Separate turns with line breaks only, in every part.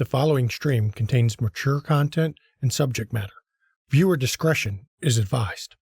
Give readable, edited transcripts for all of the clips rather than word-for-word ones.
The following stream contains mature content and subject matter. Viewer discretion is advised.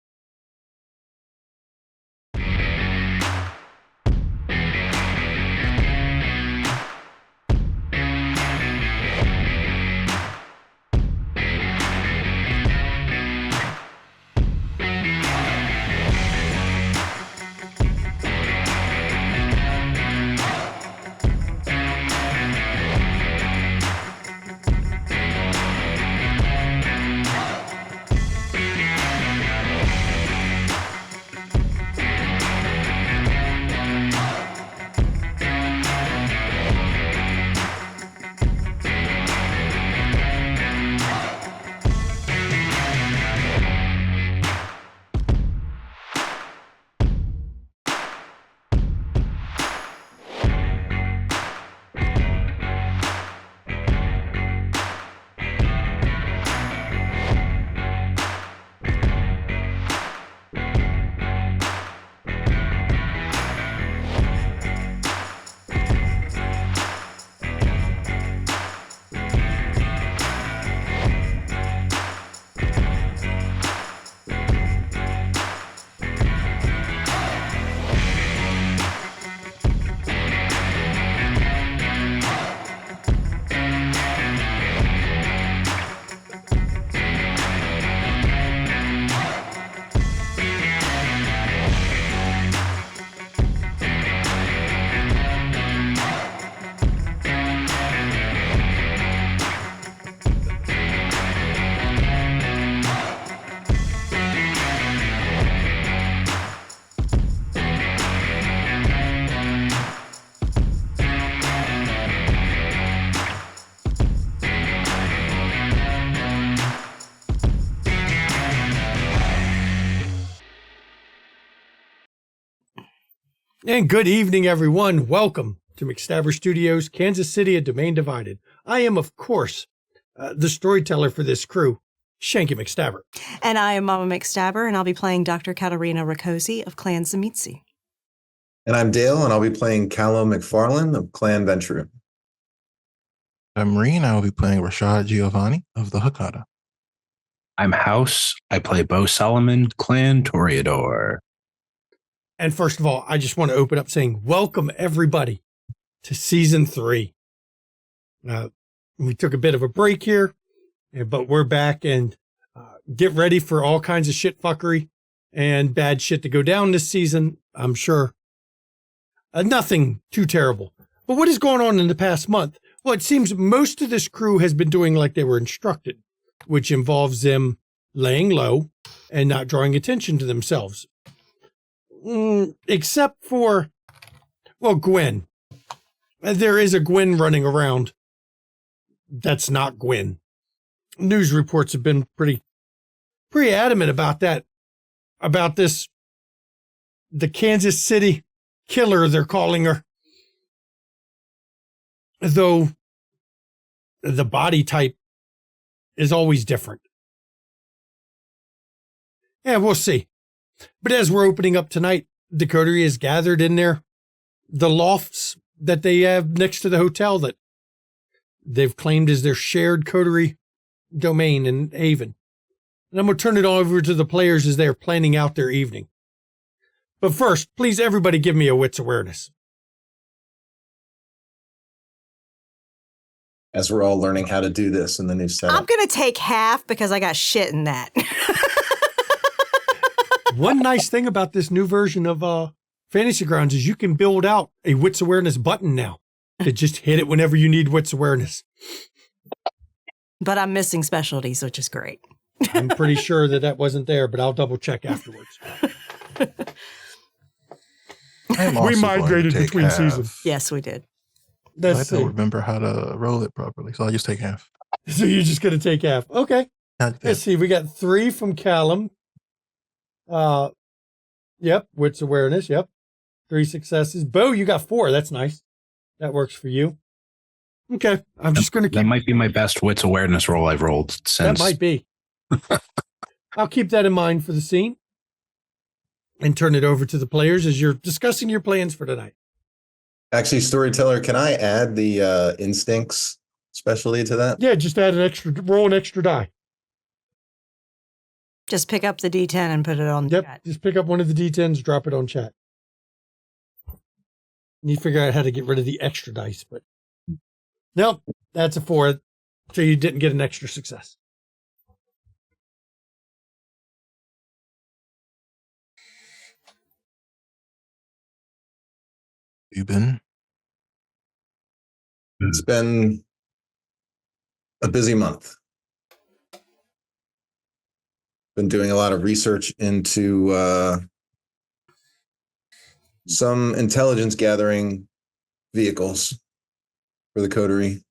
And good evening, everyone. Welcome to McStabber Studios, Kansas City, A Domain Divided. I am, of course, the storyteller for this crew, Shanky McStabber.
And I am Mama McStabber, and I'll be playing Dr. Katarina Rakosi of Clan Zamitsi.
And I'm Dale, and I'll be playing Callum McFarlane of Clan Venture.
I'm Marine. I will be playing Rashad Giovanni of the Hakata.
I'm House. I play Bo Solomon, Clan Toreador.
And first of all, I just want to open up saying welcome, everybody, to Season 3. We took a bit of a break here, but we're back, and get ready for all kinds of shit fuckery and bad shit to go down this season, I'm sure. Nothing too terrible. But what is going on in the past month? Well, it seems most of this crew has been doing like they were instructed, which involves them laying low and not drawing attention to themselves. Except for, well, Gwen. There is a Gwen running around. That's not Gwen. News reports have been pretty adamant about that. About this, the Kansas City killer, they're calling her. Though the body type is always different. Yeah, we'll see. But as we're opening up tonight, the coterie is gathered in there, the lofts that they have next to the hotel that they've claimed as their shared coterie domain in Haven. And I'm going to turn it over to the players as they are planning out their evening. But first, please everybody give me a wits awareness.
As we're all learning how to do this in the new setup.
I'm going to take half because I got shit in that.
One nice thing about this new version of Fantasy Grounds is you can build out a wits awareness button now to just hit it whenever you need wits awareness.
But I'm missing specialties, which is great.
I'm pretty sure that wasn't there, but I'll double check afterwards.
We
migrated between seasons.
Yes, we did.
I don't remember how to roll it properly, so I'll just take half.
So you're just going to take half. Okay. Let's see. We got 3 from Callum. Yep. Wits awareness. Yep. 3 successes. Bo, you got 4. That's nice. That works for you. Okay. I'm just going to keep.
That might be my best wits awareness roll I've rolled since.
That might be. I'll keep that in mind for the scene and turn it over to the players as you're discussing your plans for tonight.
Actually, storyteller, can I add the instincts specialty to that?
Yeah, just add roll an extra die.
Just pick up the D10 and put it on
Yep,
chat.
just pick up one of the D10s, drop it on chat. You figure out how to get rid of the extra dice, but nope, that's a 4. So you didn't get an extra success.
Ruben.
It's been a busy month. Been doing a lot of research into some intelligence gathering vehicles for the coterie.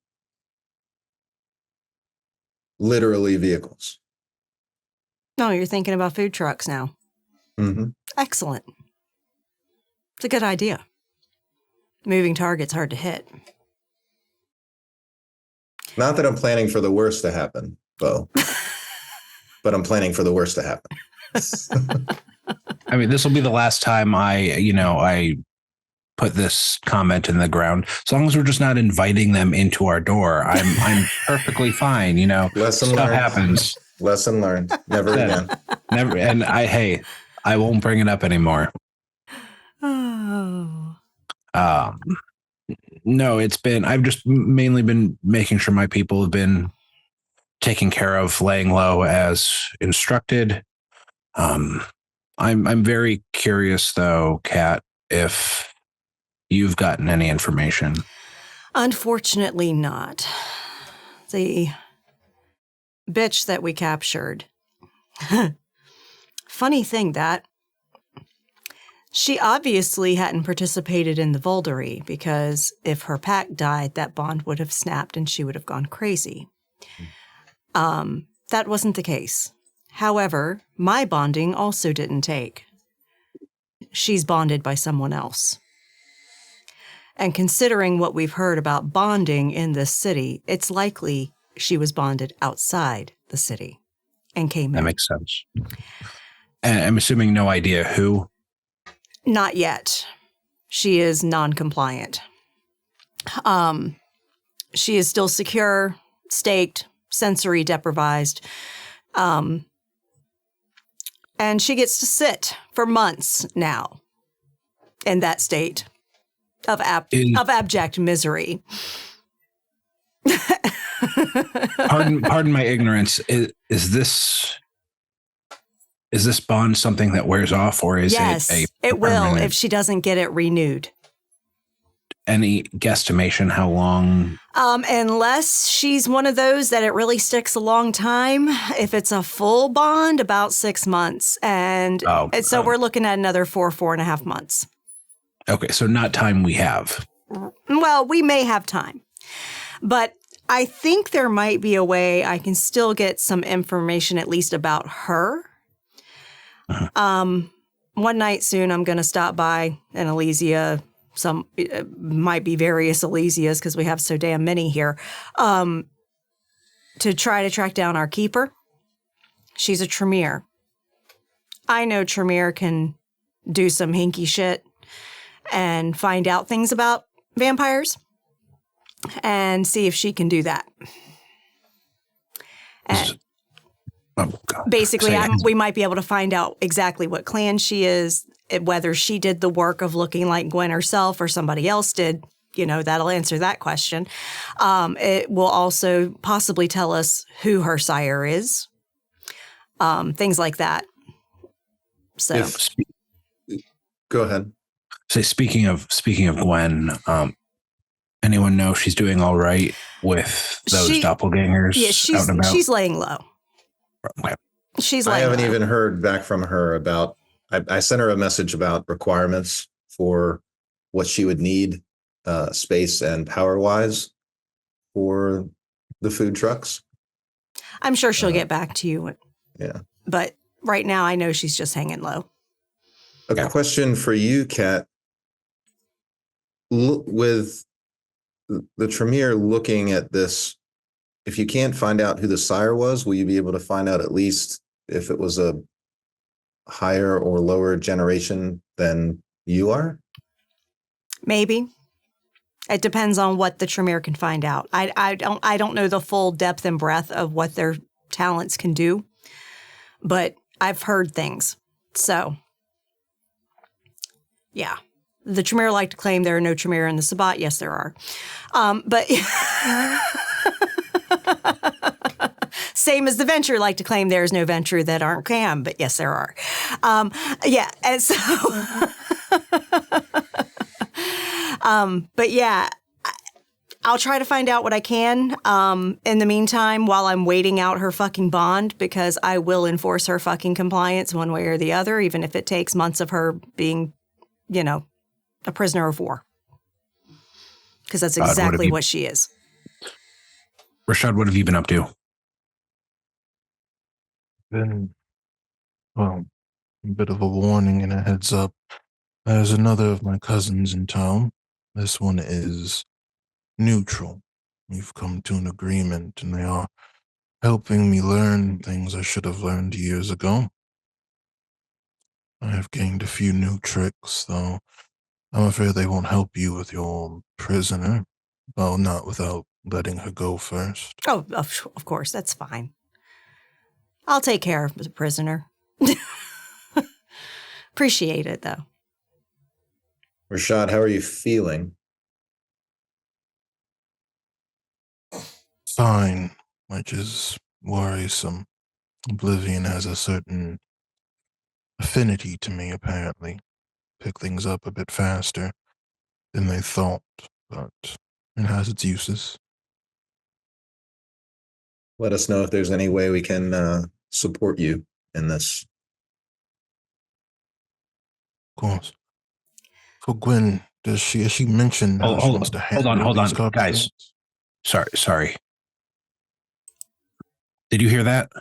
Literally vehicles.
No, you're thinking about food trucks now.
Mm-hmm.
Excellent. It's a good idea. Moving target's hard to hit.
Not that I'm planning for the worst to happen, Bo, but I'm planning for the worst to happen.
I mean, this will be the last time I put this comment in the ground. As long as we're just not inviting them into our door, I'm perfectly fine.
Lesson
Stuff
learned.
Happens.
Lesson learned. Never again.
Never. And I won't bring it up anymore.
Oh.
No, I've just mainly been making sure my people have been taken care of, laying low as instructed. I'm very curious though, Kat, if you've gotten any information.
Unfortunately not. The bitch that we captured. Funny thing that she obviously hadn't participated in the Voldery, because if her pack died, that bond would have snapped and she would have gone crazy. That wasn't the case. However, my bonding also didn't take. She's bonded by someone else. And considering what we've heard about bonding in this city, it's likely she was bonded outside the city and came in.
That makes sense. And I'm assuming no idea who.
Not yet. She is non-compliant. She is still secure, staked, sensory deprived. And she gets to sit for months now in that state of abject misery.
Pardon my ignorance. Is this bond something that wears off, or is
it will if she doesn't get it renewed.
Any guesstimation how long?
Unless she's one of those that it really sticks a long time. If it's a full bond, about 6 months. And so we're looking at another 4.5 months.
Okay, so not time we have.
Well, we may have time. But I think there might be a way I can still get some information at least about her. One night soon, I'm going to stop by an Elysia. Might be various Elysias because we have so damn many here, to try to track down our keeper. She's a Tremere. I know Tremere can do some hinky shit and find out things about vampires and see if she can do that. And basically, we might be able to find out exactly what clan she is, whether she did the work of looking like Gwen herself or somebody else did. That'll answer that question. It will also possibly tell us who her sire is, things like that. So,
Go ahead.
Say, speaking of Gwen, anyone know if she's doing all right with those doppelgangers?
Yeah,
out and about?
She's laying low.
Okay.
I haven't even heard back from her about. I sent her a message about requirements for what she would need, space and power wise, for the food trucks.
I'm sure she'll get back to you.
Yeah.
But right now, I know she's just hanging low.
A question for you, Kat. With the Tremere looking at this, if you can't find out who the sire was, will you be able to find out at least if it was a higher or lower generation than you are?
Maybe. It depends on what the Tremere can find out. I don't know the full depth and breadth of what their talents can do, but I've heard things. So, yeah. The Tremere like to claim there are no Tremere in the Sabbat. Yes, there are. But same as the Venture like to claim there's no Venture that aren't Cam, but yes, there are. Yeah, and so... but yeah, I'll try to find out what I can in the meantime while I'm waiting out her fucking bond, because I will enforce her fucking compliance one way or the other, even if it takes months of her being, a prisoner of war. Because that's exactly what she is.
Rashad, what have you been up to?
Been, well, a bit of a warning and a heads up. There's another of my cousins in town. This one is neutral. We've come to an agreement, and they are helping me learn things I should have learned years ago. I have gained a few new tricks, though I'm afraid they won't help you with your prisoner. Well, not without letting her go first.
Oh, of course, that's fine. I'll take care of the prisoner. Appreciate it, though.
Rashad, how are you feeling?
Fine, which is worrisome. Oblivion has a certain affinity to me, apparently. Pick things up a bit faster than they thought, but it has its uses.
Let us know if there's any way we can support you in this.
Of course. For Gwen, has she mentioned how she wants to handle
hold on, guys. Sorry. Did you hear that?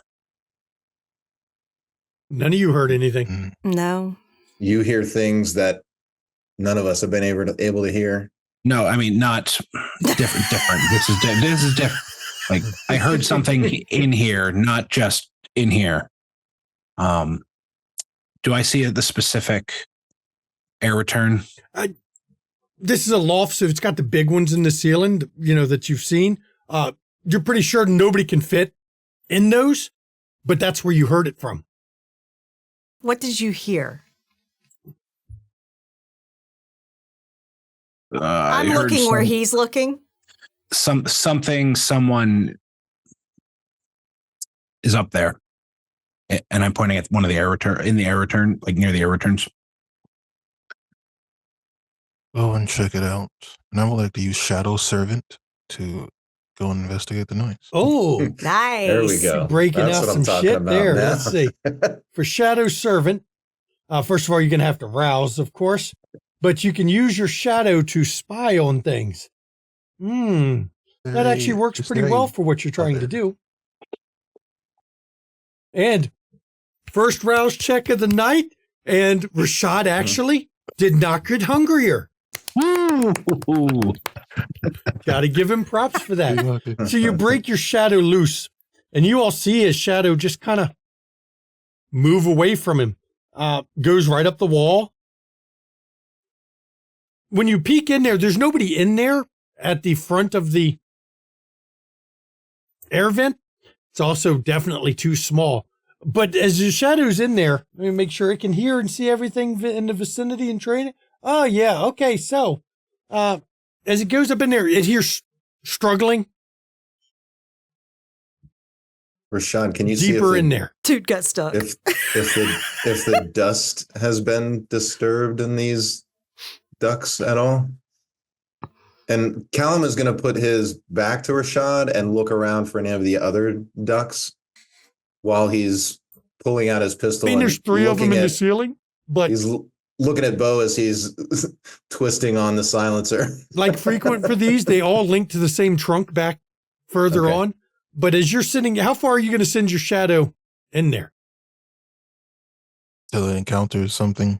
None of you heard anything.
No.
You hear things that none of us have been able to hear.
No, I mean, not different. This is different. Like, I heard something in here, not just in here. Do I see the specific air return?
This is a loft, so it's got the big ones in the ceiling, that you've seen. You're pretty sure nobody can fit in those, but that's where you heard it from.
What did you hear? I'm looking where he's looking.
Someone is up there, and I'm pointing at one of the air return, like near the air returns.
Go and check it out. And I would like to use Shadow Servant to go and investigate the noise.
Oh,
nice.
There we go.
Breaking
That's
out
what I'm
some
talking
shit
about
there.
now.
Let's see. For Shadow Servant, first of all, you're going to have to rouse, of course, but you can use your shadow to spy on things. That actually works pretty well for what you're trying to do. And first rouse check of the night, and Rashad actually did not get hungrier. Got to give him props for that. So you break your shadow loose, and you all see his shadow just kind of move away from him. Goes right up the wall. When you peek in there, there's nobody in there at the front of the air vent. It's also definitely too small. But as the shadow's in there, let me make sure it can hear and see everything in the vicinity and train it. Oh, yeah. Okay. So, as it goes up in there, it hears struggling.
Rashad, can you
deeper
see
in there?
Dude got stuck.
If the dust has been disturbed in these ducts at all? And Callum is going to put his back to Rashad and look around for any of the other ducks while he's pulling out his pistol.
I mean, there's three of them in the ceiling, but
he's looking at Bo as he's twisting on the silencer.
Like frequent for these, they all link to the same trunk back further on. But as you're sitting, how far are you going to send your shadow in there?
Till it encounters something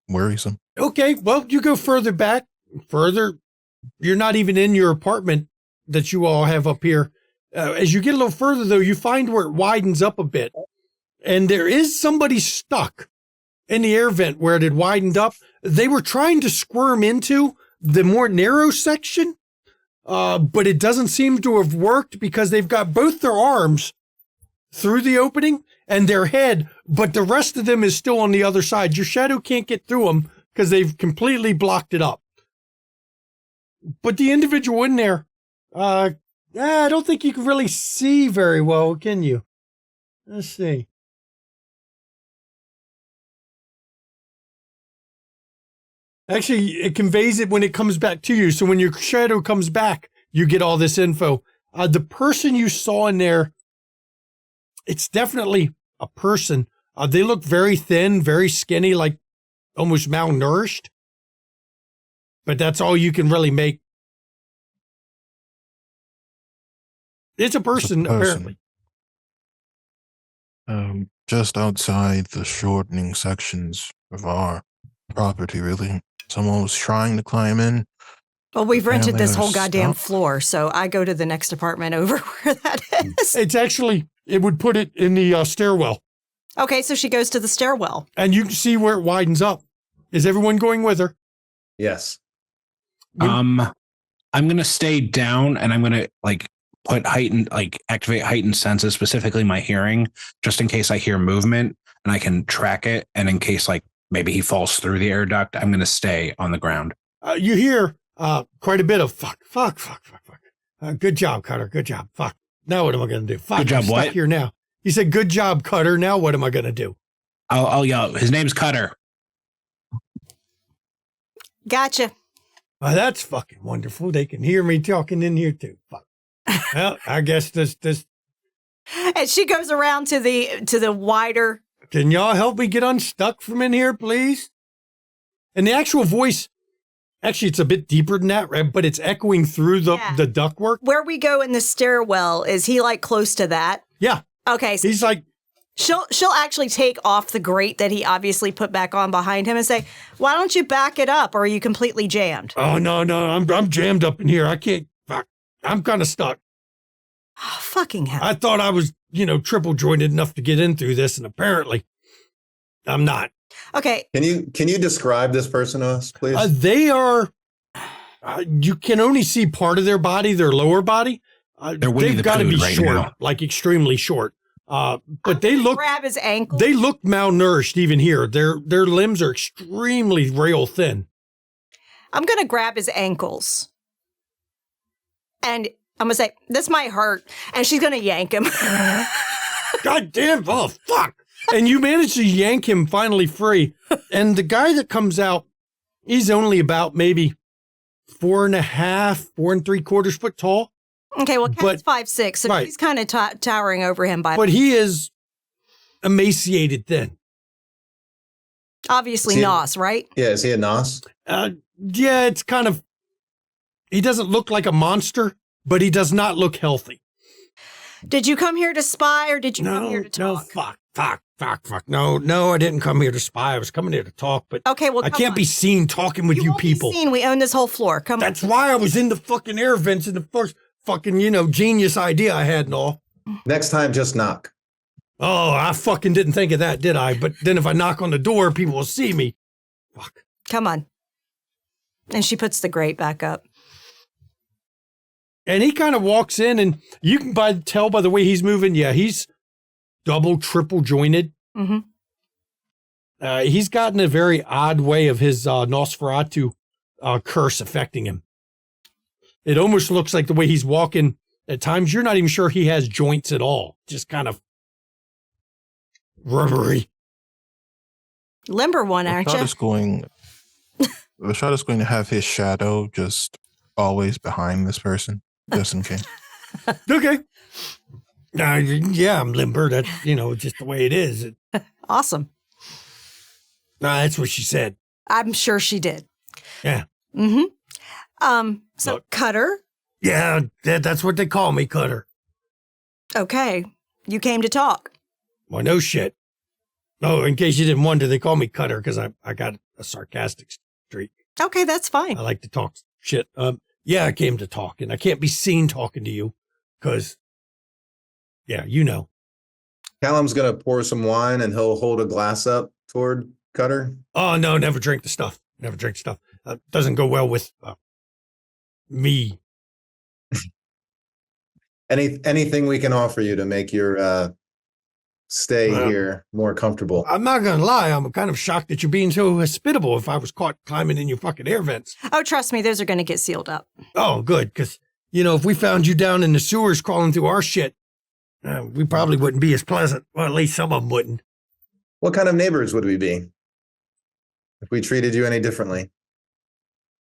worrisome.
Okay, well, you go further back, further. You're not even in your apartment that you all have up here. As you get a little further, though, you find where it widens up a bit. And there is somebody stuck in the air vent where it had widened up. They were trying to squirm into the more narrow section, but it doesn't seem to have worked because they've got both their arms through the opening and their head, but the rest of them is still on the other side. Your shadow can't get through them because they've completely blocked it up. But the individual in there, I don't think you can really see very well, can you? Let's see. Actually, it conveys it when it comes back to you. So when your shadow comes back, you get all this info. The person you saw in there, it's definitely a person. They look very thin, very skinny, like almost malnourished. But that's all you can really make. It's a person, apparently.
Just outside the shortening sections of our property, really. Someone was trying to climb in.
Well, we've rented this whole goddamn floor, so I go to the next apartment over where that is.
It's actually, it would put it in the stairwell.
Okay, so she goes to the stairwell.
And you can see where it widens up. Is everyone going with her?
Yes.
I'm going to stay down and I'm going to activate heightened senses, specifically my hearing, just in case I hear movement and I can track it. And in case maybe he falls through the air duct, I'm going to stay on the ground.
You hear quite a bit of fuck. Good job, Cutter. Good job. Fuck. Now what am I going to do? Fuck.
Good job,
I'm
what?
stuck here now. He said, good job, Cutter. Now what am I going to do?
I'll yell. His name's Cutter.
Gotcha.
Well, that's fucking wonderful. They can hear me talking in here too. Fuck. Well, I guess this.
And she goes around to the wider.
Can y'all help me get unstuck from in here, please? And the actual voice, actually, it's a bit deeper than that, right? But it's echoing through the ductwork.
Where we go in the stairwell, is he close to that?
Yeah.
Okay. So
he's like.
She'll actually take off the grate that he obviously put back on behind him and say, "Why don't you back it up? Or are you completely jammed?"
Oh no, I'm jammed up in here. I can't. Fuck. I'm kind of stuck.
Oh, fucking hell!
I thought I was, triple jointed enough to get in through this, and apparently, I'm not.
Okay.
Can you describe this person to us, please?
They are. You can only see part of their body, their lower body. They've got to be right short, now. Like extremely short. But they look.
Grab his ankle.
They look malnourished even here. Their limbs are extremely rail thin.
I'm gonna grab his ankles, and I'm gonna say, "This might hurt," and she's gonna yank him.
God damn! Oh fuck! And you manage to yank him finally free. And the guy that comes out, he's only about maybe 4.5, 4 3/4 foot tall.
Okay, well, Cat's 5'6", so
right.
He's kind of towering over him by.
But he is emaciated thin.
Obviously, Nos, right?
Yeah, is he a Nos?
Yeah, it's kind of. He doesn't look like a monster, but he does not look healthy.
Did you come here to spy, or did you come here to talk?
No, fuck. No, I didn't come here to spy. I was coming here to talk, but
okay, well,
I can't be seen talking with you people.
Be seen. We own this whole floor. Come on.
That's why I was in the fucking air vents in the first fucking, genius idea I had and all.
Next time, just knock.
Oh, I fucking didn't think of that, did I? But then if I knock on the door, people will see me. Fuck.
Come on. And she puts the grate back up.
And he kind of walks in, and you can tell by the way he's moving. Yeah, he's double, triple jointed.
Mm-hmm.
He's gotten a very odd way of his Nosferatu curse affecting him. It almost looks like the way he's walking. At times, you're not even sure he has joints at all. Just kind of rubbery.
Limber one, aren't you?
Rashad is going to have his shadow just always behind this person, just in case.
Okay. Yeah, I'm limber. That's, just the way it is.
Awesome.
That's what she said.
I'm sure she did.
Yeah.
Mm-hmm. So
Look.
Cutter?
Yeah, that's what they call me, Cutter.
Okay. You came to talk.
Well, no shit. Oh, in case you didn't wonder, they call me Cutter because I got a sarcastic streak.
Okay, that's fine.
I like to talk shit. Yeah, I came to talk, and I can't be seen talking to you because, yeah,
Callum's going to pour some wine, and he'll hold a glass up toward Cutter.
Oh, no, never drink the stuff. Never drink stuff. doesn't go well with me.
Anything we can offer you to make your stay here more comfortable?
I'm not going to lie. I'm kind of shocked that you're being so hospitable if I was caught climbing in your fucking air vents.
Oh, trust me, those are going to get sealed up.
Oh, good. Because, if we found you down in the sewers crawling through our shit, we probably wouldn't be as pleasant. Well, at least some of them wouldn't.
What kind of neighbors would we be if we treated you any differently?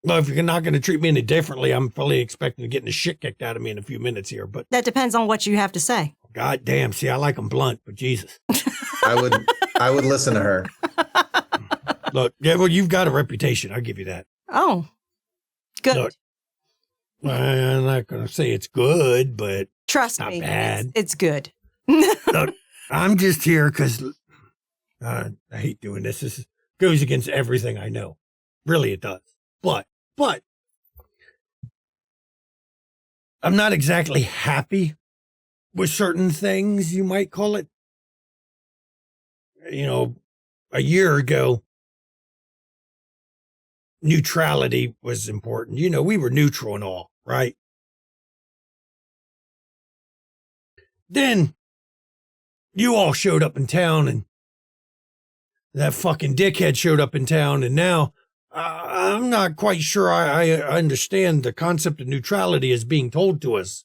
Well, if you're not going to treat me any differently, I'm fully expecting to get the shit kicked out of me in a few minutes here. But
that depends on what you have to say.
God damn. See, I like them blunt, but Jesus.
I would listen to her.
Look, yeah, well, you've got a reputation. I'll give you that.
Oh, good.
Look, I'm not going to say it's good, but
trust
not
me,
bad.
It's good.
Look, I'm just here because I hate doing this. This goes against everything I know. Really, it does. But I'm not exactly happy with certain things, you might call it. A year ago, neutrality was important. We were neutral and all, right? Then you all showed up in town and that fucking dickhead showed up in town, and now I'm not quite sure I understand the concept of neutrality as being told to us.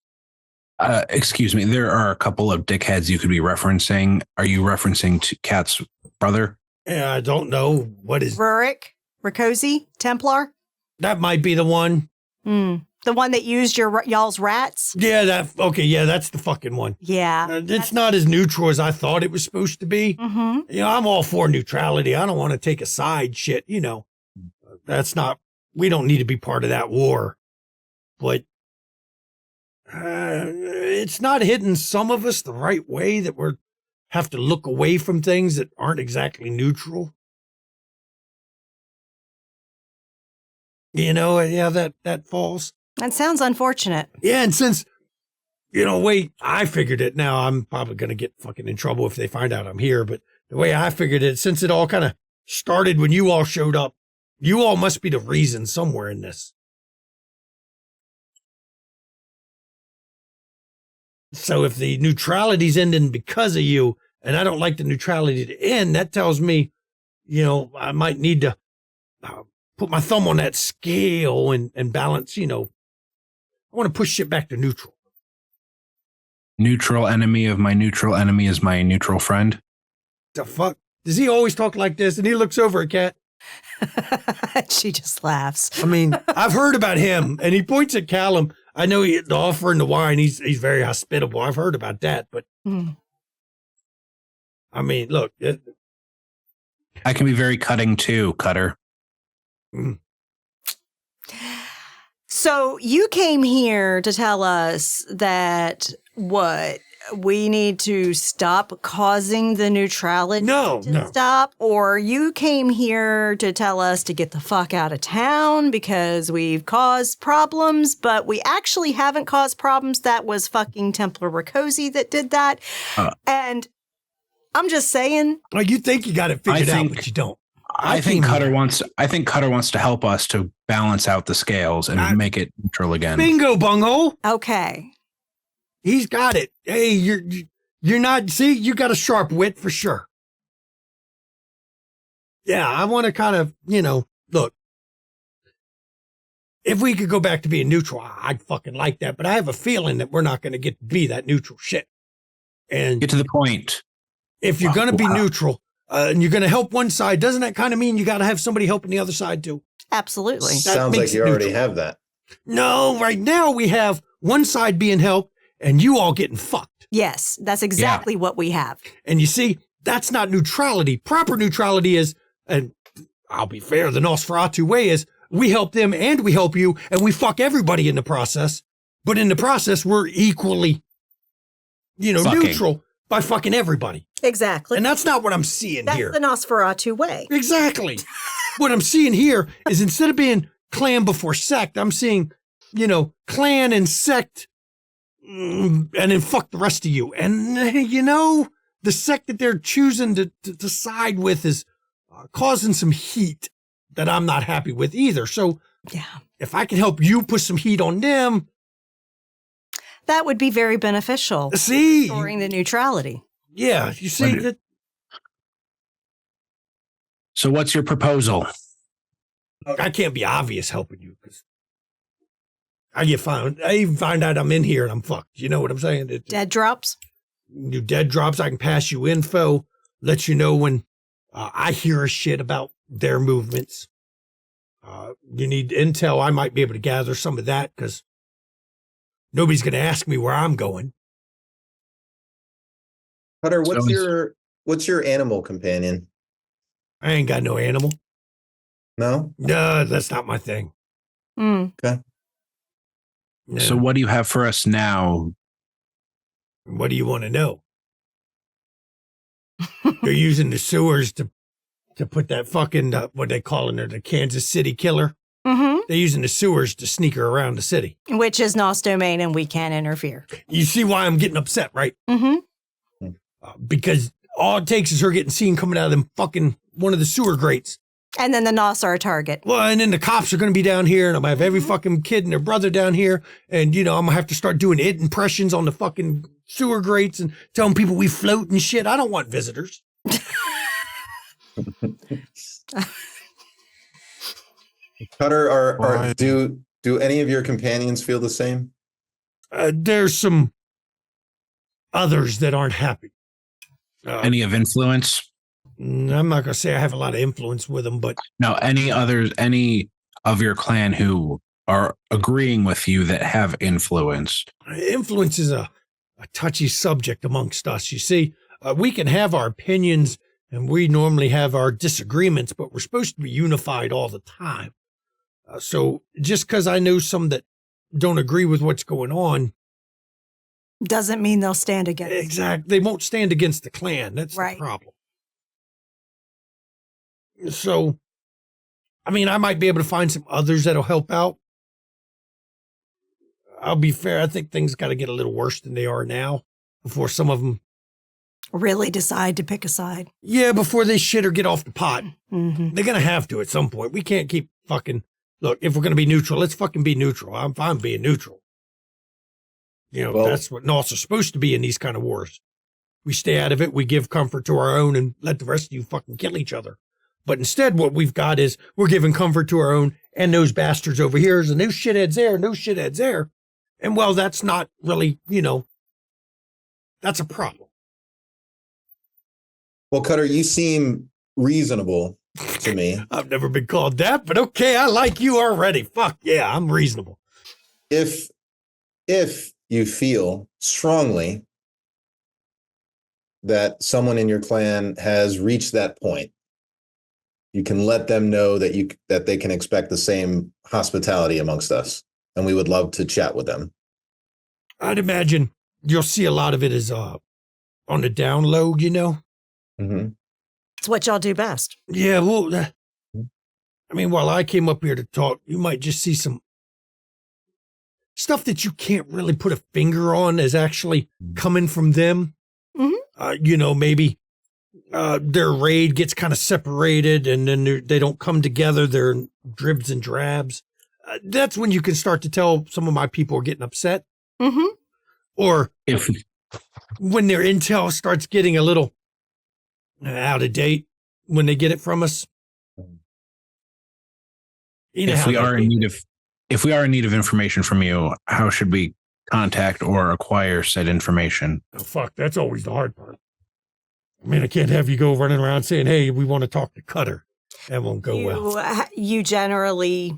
Excuse me, there are a couple of dickheads you could be referencing. Are you referencing to Kat's brother?
Yeah, I don't know. What is...
Rakosi, Templar?
That might be the one.
The one that used y'all's rats?
Yeah, that's the fucking one.
Yeah.
It's not as neutral as I thought it was supposed to be.
Mm-hmm.
I'm all for neutrality. I don't want to take a side shit, we don't need to be part of that war. But it's not hitting some of us the right way that we have to look away from things that aren't exactly neutral. That falls.
That sounds unfortunate.
Yeah, and since, I figured it. Now I'm probably going to get fucking in trouble if they find out I'm here, but the way I figured it, since it all kind of started when you all showed up, you all must be the reason somewhere in this. So if the neutrality's ending because of you, and I don't like the neutrality to end, that tells me, I might need to put my thumb on that scale and balance, I want to push shit back to neutral.
Neutral enemy of my neutral enemy is my neutral friend.
The fuck? Does he always talk like this? And he looks over at Kat.
She just laughs.
I mean, I've heard about him, and he points at Callum. I know the offer and the wine, he's very hospitable. I've heard about that, but I mean, look.
I can be very cutting too, Cutter.
So you came here to tell us that we need to stop causing the neutrality to stop? Or you came here to tell us to get the fuck out of town because we've caused problems, but we actually haven't caused problems. That was fucking Templar Rakosi that did that. And I'm just saying.
Well, you think you got it figured out, but you don't.
I think Cutter wants to help us to balance out the scales and make it neutral again.
Bingo, bungo.
Okay.
He's got it. Hey, you're not, see, you got a sharp wit for sure. Yeah, I want to kind of, look, if we could go back to being neutral, I'd fucking like that. But I have a feeling that we're not going to get to be that neutral shit. And
get to the point.
If you're going to be neutral and you're going to help one side, doesn't that kind of mean you got to have somebody helping the other side too?
Absolutely.
Sounds like you already have that.
No, right now we have one side being helped and you all getting fucked.
Yes, that's exactly what we have.
And you see, that's not neutrality. Proper neutrality is, and I'll be fair, the Nosferatu way is we help them and we help you and we fuck everybody in the process. But in the process, we're equally, neutral by fucking everybody.
Exactly.
And that's not what I'm seeing here.
That's the Nosferatu way.
Exactly. What I'm seeing here is instead of being clan before sect, I'm seeing, clan and sect and then fuck the rest of you. And, the sect that they're choosing to side with is causing some heat that I'm not happy with either. So
Yeah.
if I can help you put some heat on them,
That would be very beneficial.
see,
Restoring the neutrality.
yeah, you see that.
So what's your proposal?
I can't be obvious helping you because I even find out I'm in here and I'm fucked. You know what I'm saying?
Dead drops?
You dead drops. I can pass you info, let you know when I hear a shit about their movements. You need intel. I might be able to gather some of that because nobody's going to ask me where I'm going.
Cutter, what's your animal companion?
I ain't got no animal.
No?
No, that's not my thing.
Okay.
No.
So what do you have for us now?
What do you want to know? They're using the sewers to put that fucking, what they calling her, the Kansas City killer.
Mm-hmm.
They're using the sewers to sneak her around the city.
Which is NOS domain and we can't interfere.
You see why I'm getting upset, right?
Mm-hmm.
Because all it takes is her getting seen coming out of them fucking one of the sewer grates.
And then the NOS are a target.
Well, and then the cops are going to be down here, and I'm going to have every fucking kid and their brother down here. And, I'm going to have to start doing impressions on the fucking sewer grates and telling people we float and shit. I don't want visitors.
Cutter, do any of your companions feel the same?
There's some others that aren't happy.
Any of influence?
I'm not going to say I have a lot of influence with them, but
No, any of your clan who are agreeing with you that have influence?
influence is a touchy subject amongst us. You see, we can have our opinions and we normally have our disagreements, but we're supposed to be unified all the time. So just because I know some that don't agree with what's going on,
doesn't mean they'll stand against.
exactly, they won't stand against the clan. That's
Right.
the problem. So, I mean, I might be able to find some others that'll help out. I'll be fair. I think things got to get a little worse than they are now before some of them
Really decide to pick a side.
Yeah, before they shit or get off the pot.
Mm-hmm.
They're going to have to at some point. We can't keep fucking, look, if we're going to be neutral, let's fucking be neutral. I'm fine being neutral.
Well-
That's what NOS are supposed to be in these kind of wars. We stay out of it. We give comfort to our own and let the rest of you fucking kill each other. But instead, what we've got is we're giving comfort to our own and those bastards over here and those shitheads there and those shitheads there. And well, that's not really, that's a problem.
Well, Cutter, you seem reasonable to me.
I've never been called that, but okay, I like you already. Fuck yeah, I'm reasonable.
If you feel strongly that someone in your clan has reached that point, you can let them know that they can expect the same hospitality amongst us, and we would love to chat with them.
I'd imagine you'll see a lot of it is on the down low,
Mm-hmm.
It's what y'all do best.
Yeah, well, I mean, while I came up here to talk, you might just see some stuff that you can't really put a finger on as actually coming from them.
Mm-hmm.
Maybe their raid gets kind of separated and then they don't come together. They're in dribs and drabs. That's when you can start to tell some of my people are getting upset.
Mm-hmm.
Or
If
when their intel starts getting a little out of date when they get it from us.
if we are in need of information from you, how should we contact or acquire said information?
Oh, fuck, that's always the hard part. I mean, I can't have you go running around saying, hey, we want to talk to Cutter. That won't go well.
You generally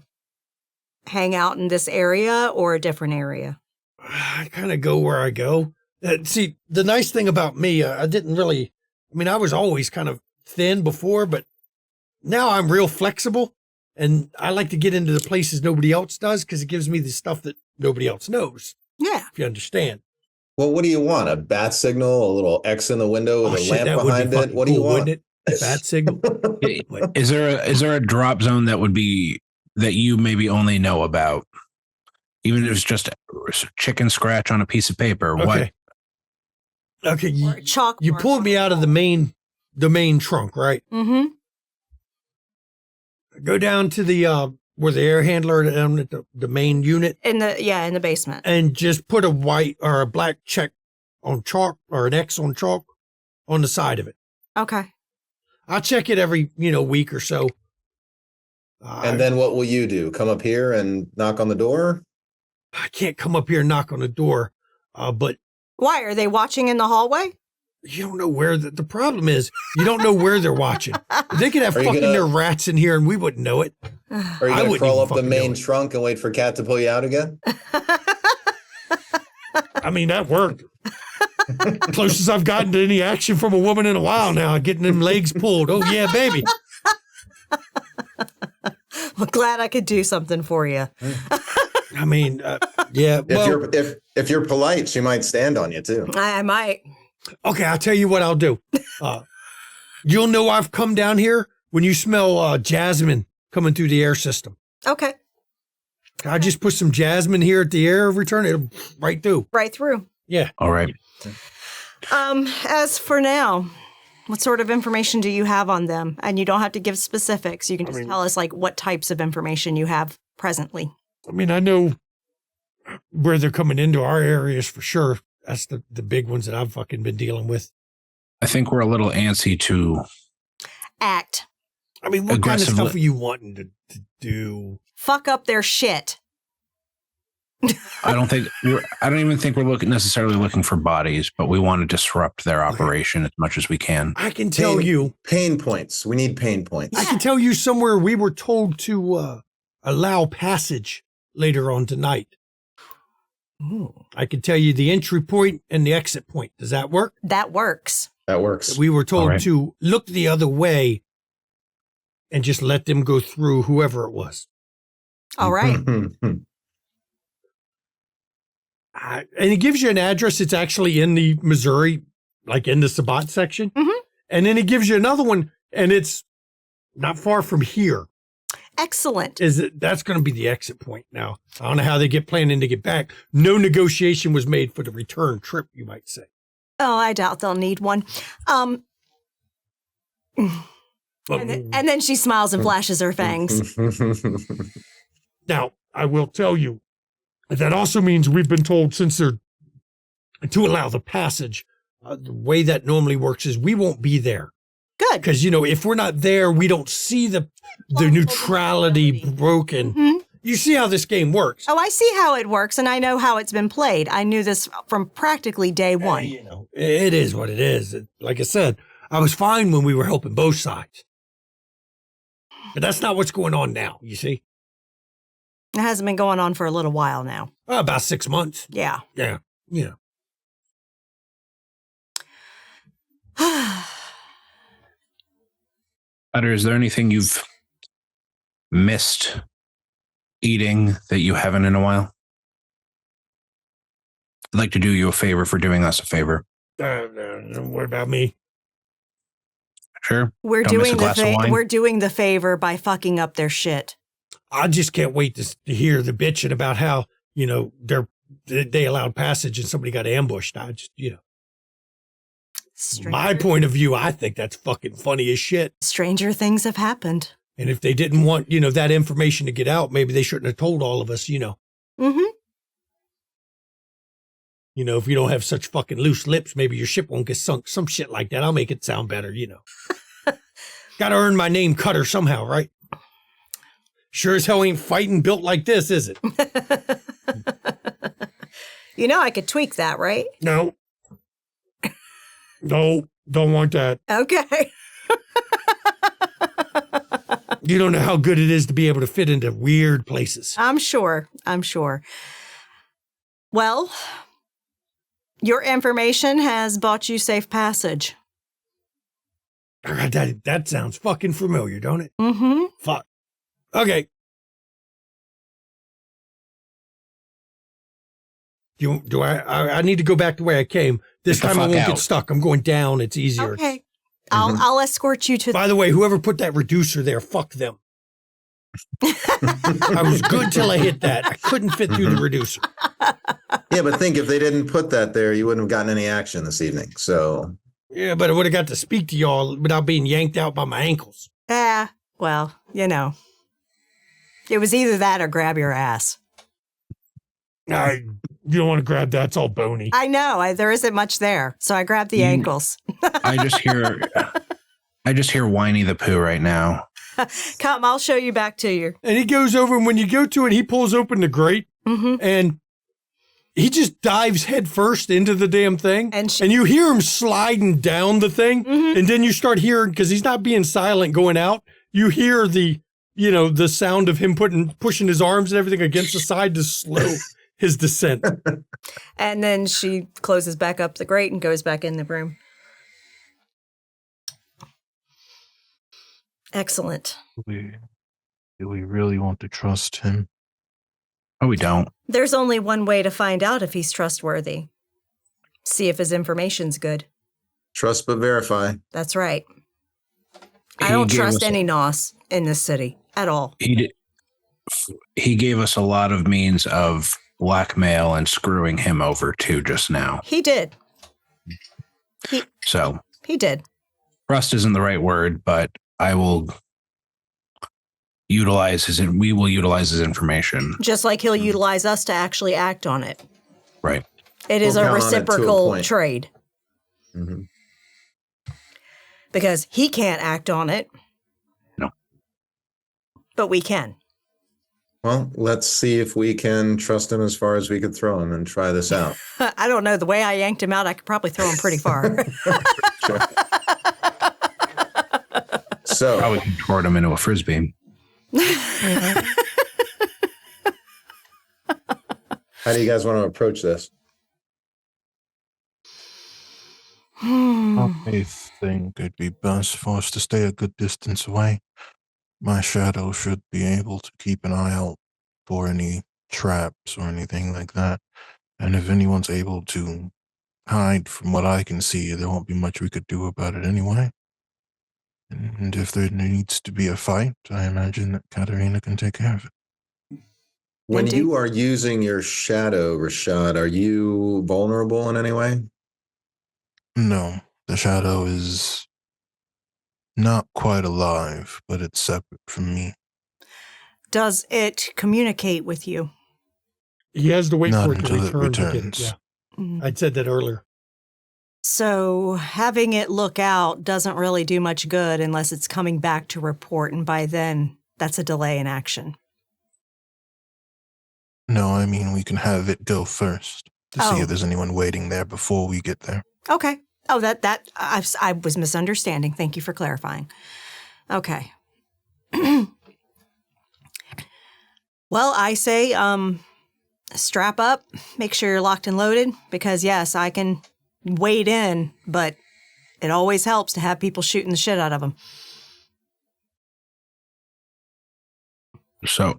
hang out in this area or a different area?
I kind of go where I go. See, the nice thing about me, I was always kind of thin before, but now I'm real flexible and I like to get into the places nobody else does because it gives me the stuff that nobody else knows.
Yeah.
If you understand.
Well, what do you want? A bat signal, a little X in the window with a lamp behind it? What do you want?
Wouldn't it? Bat signal.
Is there a drop zone that you maybe only know about? Even if it's just a chicken scratch on a piece of paper.
Okay. Okay. You pulled me out of the main trunk, right?
Mm-hmm.
Go down to the where the air handler down at the main unit.
In the basement.
And just put a white or a black check on chalk or an X on chalk on the side of it.
Okay.
I'll check it every, week or so.
And then what will you do? Come up here and knock on the door?
I can't come up here and knock on the door, but...
Why? Are they watching in the hallway?
You don't know where the problem is. You don't know where they're watching. They could have their rats in here and we wouldn't know it.
Are you going to crawl up the main trunk and wait for Kat to pull you out again?
I mean, that worked. Closest I've gotten to any action from a woman in a while now, getting them legs pulled. Oh, yeah, baby.
Well, glad I could do something for you.
I mean, yeah.
If you're polite, she might stand on you, too.
I might.
Okay, I'll tell you what I'll do. You'll know I've come down here when you smell jasmine coming through the air system.
Okay.
I just put some jasmine here at the air return. It'll right through.
Right through.
Yeah.
All right.
As for now, what sort of information do you have on them? And you don't have to give specifics. You can just tell us what types of information you have presently.
I mean, I know where they're coming into our areas for sure. That's the big ones that I've fucking been dealing with.
I think we're a little antsy to
act.
I mean, what kind of stuff are you wanting to do?
Fuck up their shit.
I don't even think we're necessarily looking for bodies, but we want to disrupt their operation as much as we can.
I can tell you
pain points. We need pain points.
I can tell you somewhere we were told to allow passage later on tonight. Ooh. I can tell you the entry point and the exit point. Does that work?
That works.
That works.
We were told to look the other way and just let them go through, whoever it was.
All right.
And it gives you an address. It's actually in the Missouri, like in the Sabat section.
Mm-hmm.
And then it gives you another one, and it's not far from here.
Excellent.
That's going to be the exit point now. I don't know how they planning to get back. No negotiation was made for the return trip, you might say.
Oh, I doubt they'll need one. And then she smiles and flashes her fangs.
Now, I will tell you, that also means we've been told since they're to allow the passage, the way that normally works is we won't be there.
Good.
Because, if we're not there, we don't see the neutrality broken.
Mm-hmm.
You see how this game works.
Oh, I see how it works, and I know how it's been played. I knew this from practically day one.
It is what it is. Like I said, I was fine when we were helping both sides. But that's not what's going on now, you see?
It hasn't been going on for a little while now.
About 6 months.
Yeah.
Yeah. Yeah.
Utter, is there anything you've missed eating that you haven't in a while? I'd like to do you a favor for doing us a favor.
Don't worry about me.
Sure.
We're doing the favor by fucking up their shit.
I just can't wait to hear the bitching about how, they allowed passage and somebody got ambushed. My point of view, I think that's fucking funny as shit.
Stranger things have happened.
And if they didn't want, that information to get out, maybe they shouldn't have told all of us,
Mm-hmm.
If you don't have such fucking loose lips, maybe your ship won't get sunk. Some shit like that. I'll make it sound better, Got to earn my name Cutter somehow, right? Sure as hell ain't fighting built like this, is it?
I could tweak that, right?
No. No, don't want that.
Okay.
You don't know how good it is to be able to fit into weird places.
I'm sure. Well, your information has bought you safe passage.
That sounds fucking familiar, don't it?
Mm-hmm.
Fuck. Okay. Do I need to go back the way I came. This time I won't get stuck. I'm going down. It's easier.
Okay. I'll escort you to...
By the way, whoever put that reducer there, fuck them. I was good till I hit that. I couldn't fit through the reducer.
Yeah, but think if they didn't put that there, you wouldn't have gotten any action this evening. So...
Yeah, but I would have got to speak to y'all without being yanked out by my ankles.
Well, It was either that or grab your ass.
You don't want to grab that. It's all bony.
I know. There isn't much there. So I grabbed the ankles.
I just hear Whiny the Pooh right now.
Come, I'll show you back to you.
And he goes over, and when you go to it, he pulls open the grate, and he just dives head first into the damn thing. And you hear him sliding down the thing, and then you start hearing, because he's not being silent going out, you hear the sound of him pushing his arms and everything against the side to slow his descent.
And then she closes back up the grate and goes back in the room. Excellent.
Do we really want to trust him?
Oh, we don't.
There's only one way to find out if he's trustworthy. See if his information's good.
Trust but verify.
That's right. I don't trust any NOS in this city at all.
He gave us a lot of means of blackmail and screwing him over too just now.
He did. He did.
Trust isn't the right word, but we will utilize his information.
Just like he'll utilize us to actually act on it.
Right.
It is a reciprocal trade.
Mm-hmm.
Because he can't act on it.
No.
But we can.
Well, let's see if we can trust him as far as we could throw him and try this out.
I don't know. The way I yanked him out, I could probably throw him pretty far.
Sure. So
I would contort him into a frisbee.
How do you guys want to approach this?
I think it'd be best for us to stay a good distance away. My shadow should be able to keep an eye out for any traps or anything like that. And if anyone's able to hide from what I can see, there won't be much we could do about it anyway. And if there needs to be a fight, I imagine that Katerina can take care of it.
When you are using your shadow, Rashad, are you vulnerable in any way?
No, the shadow is not quite alive, but it's separate from me.
Does it communicate with you?
He has to wait
Not
for it to
until it
return.
returns.
I'd said that earlier.
So having it look out doesn't really do much good unless it's coming back to report, and by then, that's a delay in action.
No, I mean we can have it go first to see if there's anyone waiting there before we get there.
Okay. Oh, I was misunderstanding. Thank you for clarifying. Okay. Well, I say, strap up, make sure you're locked and loaded, because yes, I can wade in, but it always helps to have people shooting the shit out of them.
So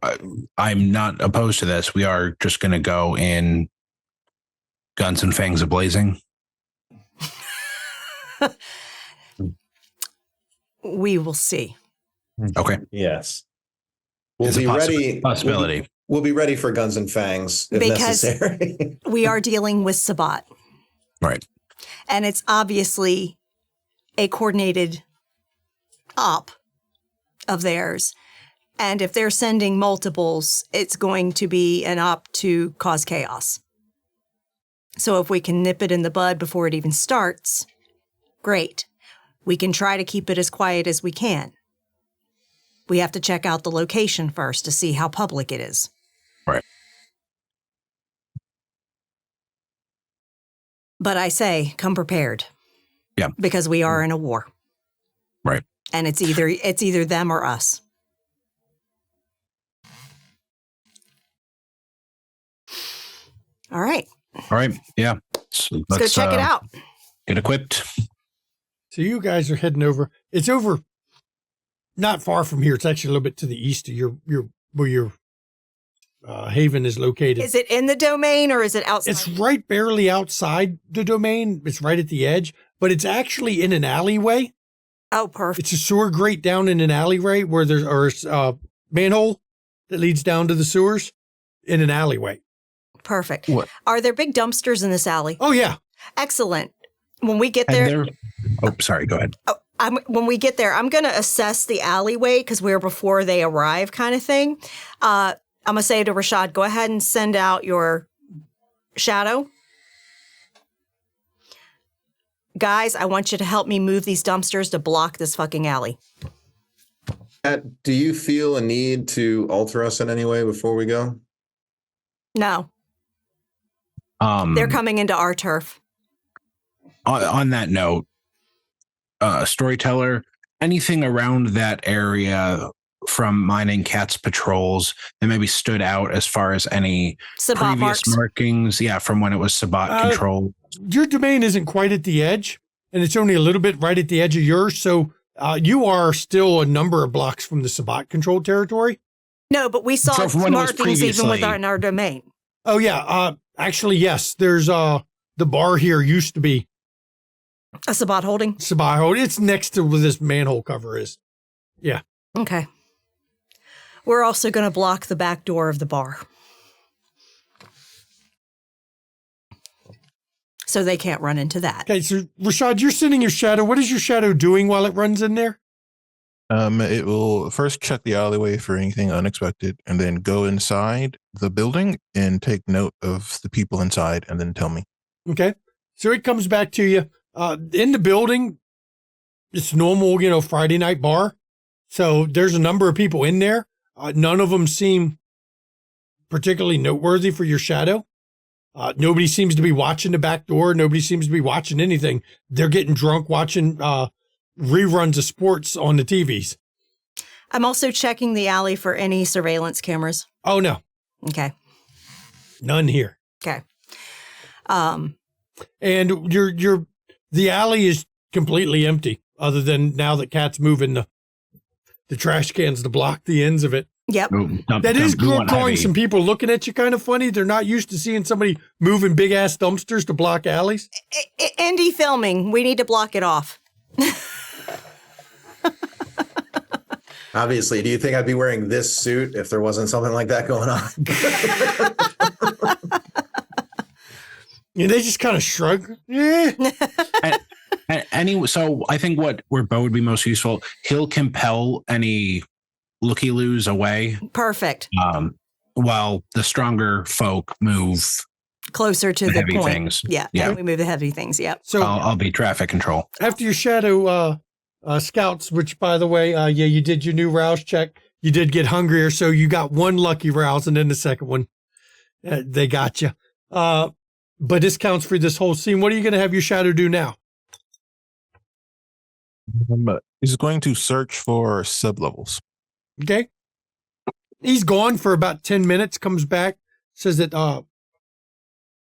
I'm not opposed to this. We are just going to go in guns and fangs a-blazing.
We will see.
Okay.
Yes. We'll
It's
be
a
ready.
Possibility.
We'll be ready for guns and fangs if
Because
necessary.
we are dealing with Sabat.
Right.
And it's obviously a coordinated op of theirs. And if they're sending multiples, it's going to be an op to cause chaos. So if we can nip it in the bud before it even starts, great. We can try to keep it as quiet as we can. We have to check out the location first to see how public it is.
Right.
But I say, come prepared.
Yeah.
Because we are in a war.
Right.
And it's either them or us. All right.
All right. Yeah. So
Let's go check it out.
Get equipped.
So you guys are heading over. It's over not far from here. It's actually a little bit to the east of where your haven is located.
Is it in the domain or is it outside?
It's right barely outside the domain. It's right at the edge, but it's actually in an alleyway.
Oh, perfect.
It's a sewer grate down in an alleyway where there's a manhole that leads down to the sewers in an alleyway.
Perfect.
What?
Are there big dumpsters in this alley?
Oh, yeah.
Excellent. When we get there.
Oh, sorry. Go ahead.
Oh, when we get there, I'm going to assess the alleyway because we're before they arrive kind of thing. I'm going to say to Rashad, go ahead and send out your shadow. Guys, I want you to help me move these dumpsters to block this fucking alley.
Do you feel a need to alter us in any way before we go?
No. They're coming into our turf.
On that note, storyteller, anything around that area from mining Cat's patrols that maybe stood out as far as any
Sabat
previous
marks.
markings? Yeah, from when it was Sabat control.
Your domain isn't quite at the edge, and it's only a little bit right at the edge of yours. So you are still a number of blocks from the Sabat controlled territory.
No, but we saw markings even within our domain.
Oh, yeah. Actually, yes. There's the bar here used to be
a Sabat holding.
Sabat holding. It's next to where this manhole cover is. Yeah.
Okay. We're also going to block the back door of the bar. So they can't run into that.
Okay, so Rashad, you're sending your shadow. What is your shadow doing while it runs in there?
It will first check the alleyway for anything unexpected and then go inside the building and take note of the people inside and then tell me.
Okay. So it comes back to you. In the building, it's normal, Friday night bar. So there's a number of people in there. None of them seem particularly noteworthy for your shadow. Nobody seems to be watching the back door. Nobody seems to be watching anything. They're getting drunk watching reruns of sports on the TVs.
I'm also checking the alley for any surveillance cameras.
Oh, no.
Okay.
None here.
Okay.
And the alley is completely empty other than now that Cat's moving the trash cans to block the ends of it.
Yep.
That is drawing some people looking at you kind of funny. They're not used to seeing somebody moving big ass dumpsters to block alleys.
Indie filming. We need to block it off.
Obviously, do you think I'd be wearing this suit if there wasn't something like that going on?
They just kind of shrug.
Anyway, so I think where Bo would be most useful, he'll compel any looky-loos away.
Perfect.
While the stronger folk move
closer to the
heavy
point.
Things.
Yeah. We move the heavy things. Yep.
So
I'll be traffic control.
After your shadow scouts, which by the way, you did your new rouse check. You did get hungrier, so you got one lucky rouse, and then the second one, they got you. But this counts for this whole scene. What are you going to have your shadow do now?
He's going to search for sublevels.
Okay. He's gone for about 10 minutes, comes back, says that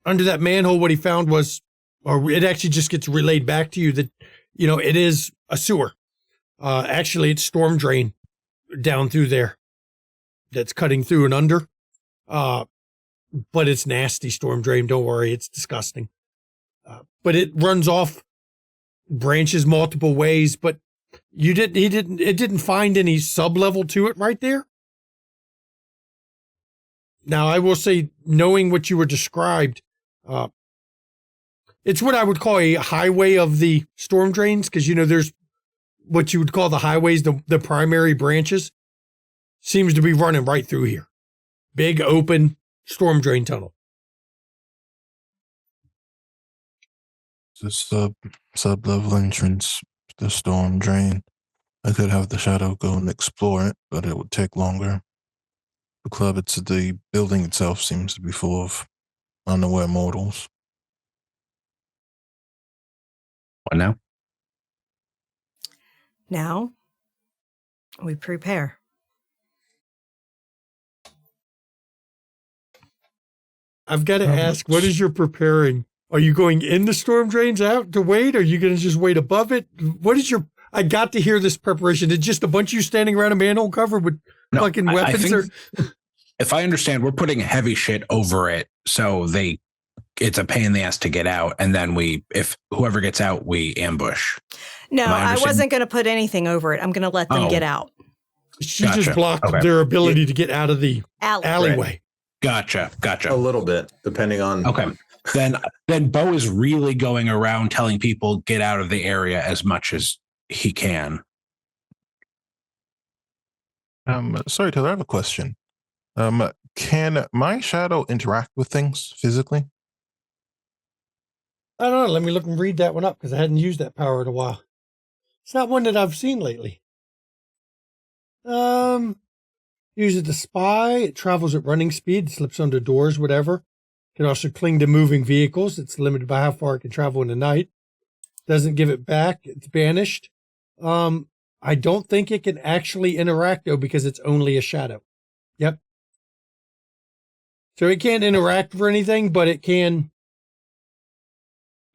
under that manhole, what he found was, or it actually just gets relayed back to you that, it is a sewer. Actually, it's storm drain down through there that's cutting through and under. But it's nasty storm drain. Don't worry. It's disgusting. But it runs off branches multiple ways, but it didn't find any sub-level to it right there. Now, I will say, knowing what you were described, it's what I would call a highway of the storm drains, because, there's what you would call the highways, the primary branches, seems to be running right through here. Big, open storm drain tunnel.
It's a sub-level entrance, the storm drain. I could have the shadow go and explore it, but it would take longer. The building itself seems to be full of unaware mortals.
What now?
Now, we prepare.
I've got to ask, what is your preparing? Are you going in the storm drains out to wait? Are you going to just wait above it? What is I got to hear this preparation. It's just a bunch of you standing around a manhole cover with fucking weapons.
I think, if I understand, we're putting heavy shit over it, so it's a pain in the ass to get out. And then if whoever gets out, we ambush.
No, I wasn't going to put anything over it. I'm going to let them get out.
She just blocked their ability to get out of the alleyway.
Gotcha.
A little bit, depending on.
Okay. Then Bo is really going around telling people get out of the area as much as he can.
Sorry, Taylor, I have a question. Can my shadow interact with things physically?
I don't know. Let me look and read that one up because I hadn't used that power in a while. It's not one that I've seen lately. Uses to spy. It travels at running speed. It slips under doors, whatever. Can also cling to moving vehicles. It's limited by how far it can travel in the night. Doesn't give it back. It's banished. I don't think it can actually interact though because it's only a shadow. Yep. So it can't interact for anything, but it can.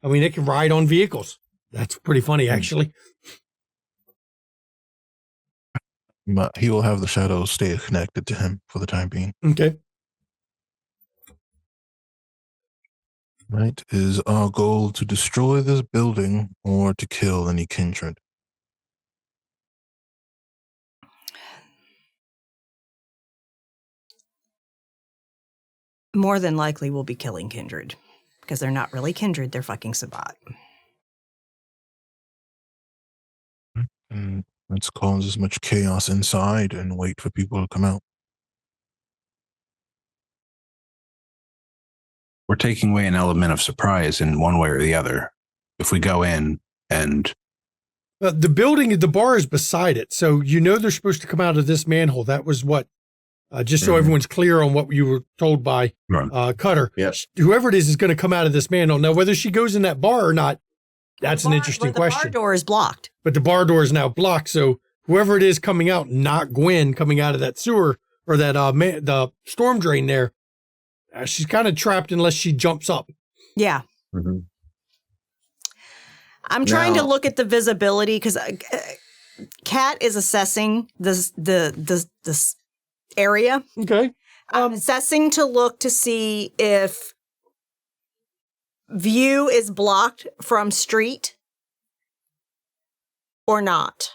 I mean, it can ride on vehicles. That's pretty funny, actually.
But he will have the shadow stay connected to him for the time being.
Okay.
Right. Is our goal to destroy this building or to kill any kindred?
More than likely, we'll be killing kindred because they're not really kindred; they're fucking Sabbat.
And let's cause as much chaos inside and wait for people to come out.
We're taking away an element of surprise in one way or the other. If we go in and
the building, the bar is beside it, so you know they're supposed to come out of this manhole. That was what. Just so everyone's clear on what you were told by Cutter.
Yes.
Whoever it is going to come out of this manhole. Now, whether she goes in that bar or not, that's an interesting question.
The bar door is blocked.
But the bar door is now blocked, so whoever it is coming out, not Gwen, coming out of that sewer or that the storm drain there, she's kind of trapped unless she jumps up.
Yeah.
Mm-hmm.
I'm trying to look at the visibility because Kat is assessing this area.
Okay.
I'm assessing to look to see if view is blocked from street or not.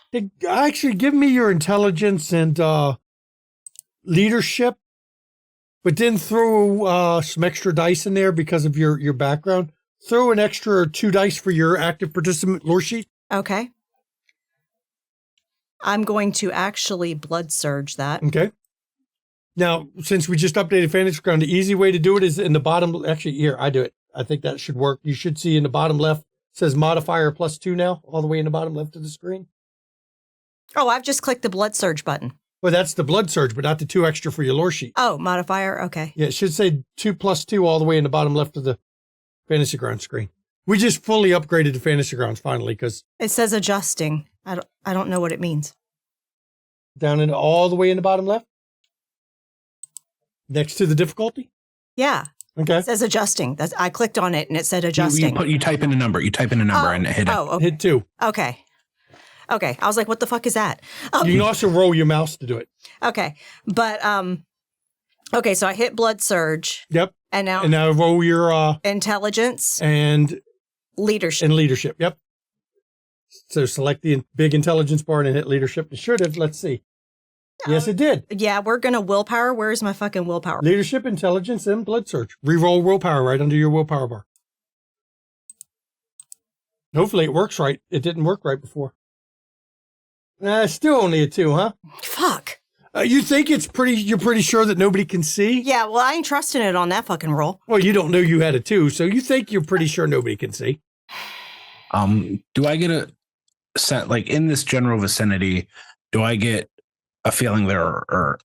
Actually, give me your intelligence and leadership, but then throw some extra dice in there because of your background. Throw an extra 2 dice for your active participant lore sheet.
Okay. I'm going to actually blood surge that.
Okay. Now, since we just updated Fantasy Ground, the easy way to do it is in the bottom. Actually, here, I do it. I think that should work. You should see in the bottom left, it says modifier +2 now, all the way in the bottom left of the screen.
Oh, I've just clicked the blood surge button.
Well, that's the blood surge, but not the 2 extra for your lore sheet.
Oh, modifier. Okay.
Yeah, it should say 2 + 2 all the way in the bottom left of the Fantasy Ground screen. We just fully upgraded the Fantasy Grounds finally because
it says adjusting. I don't know what it means.
Down in all the way in the bottom left? Next to the difficulty?
Yeah.
Okay.
It says adjusting. I clicked on it and it said adjusting.
You type in a number. You type in a number and hit it.
Oh, okay.
Hit 2.
Okay. Okay. I was like, what the fuck is that?
You can also roll your mouse to do it.
Okay. But, okay, so I hit blood surge.
Yep.
And now
roll your
intelligence
and
leadership.
Yep. So select the big intelligence bar and hit leadership. It should have. Let's see. Yes, it did.
Yeah, we're going to willpower. Where's my fucking willpower?
Leadership, intelligence, and blood surge. Reroll willpower right under your willpower bar. Hopefully it works right. It didn't work right before. Still only a 2, huh?
Fuck.
You think you're pretty sure that nobody can see?
Yeah, well, I ain't trusting it on that fucking roll.
Well, you don't know you had a 2, so you think you're pretty sure nobody can see.
Do I get a set, like in this general vicinity, do I get a feeling there are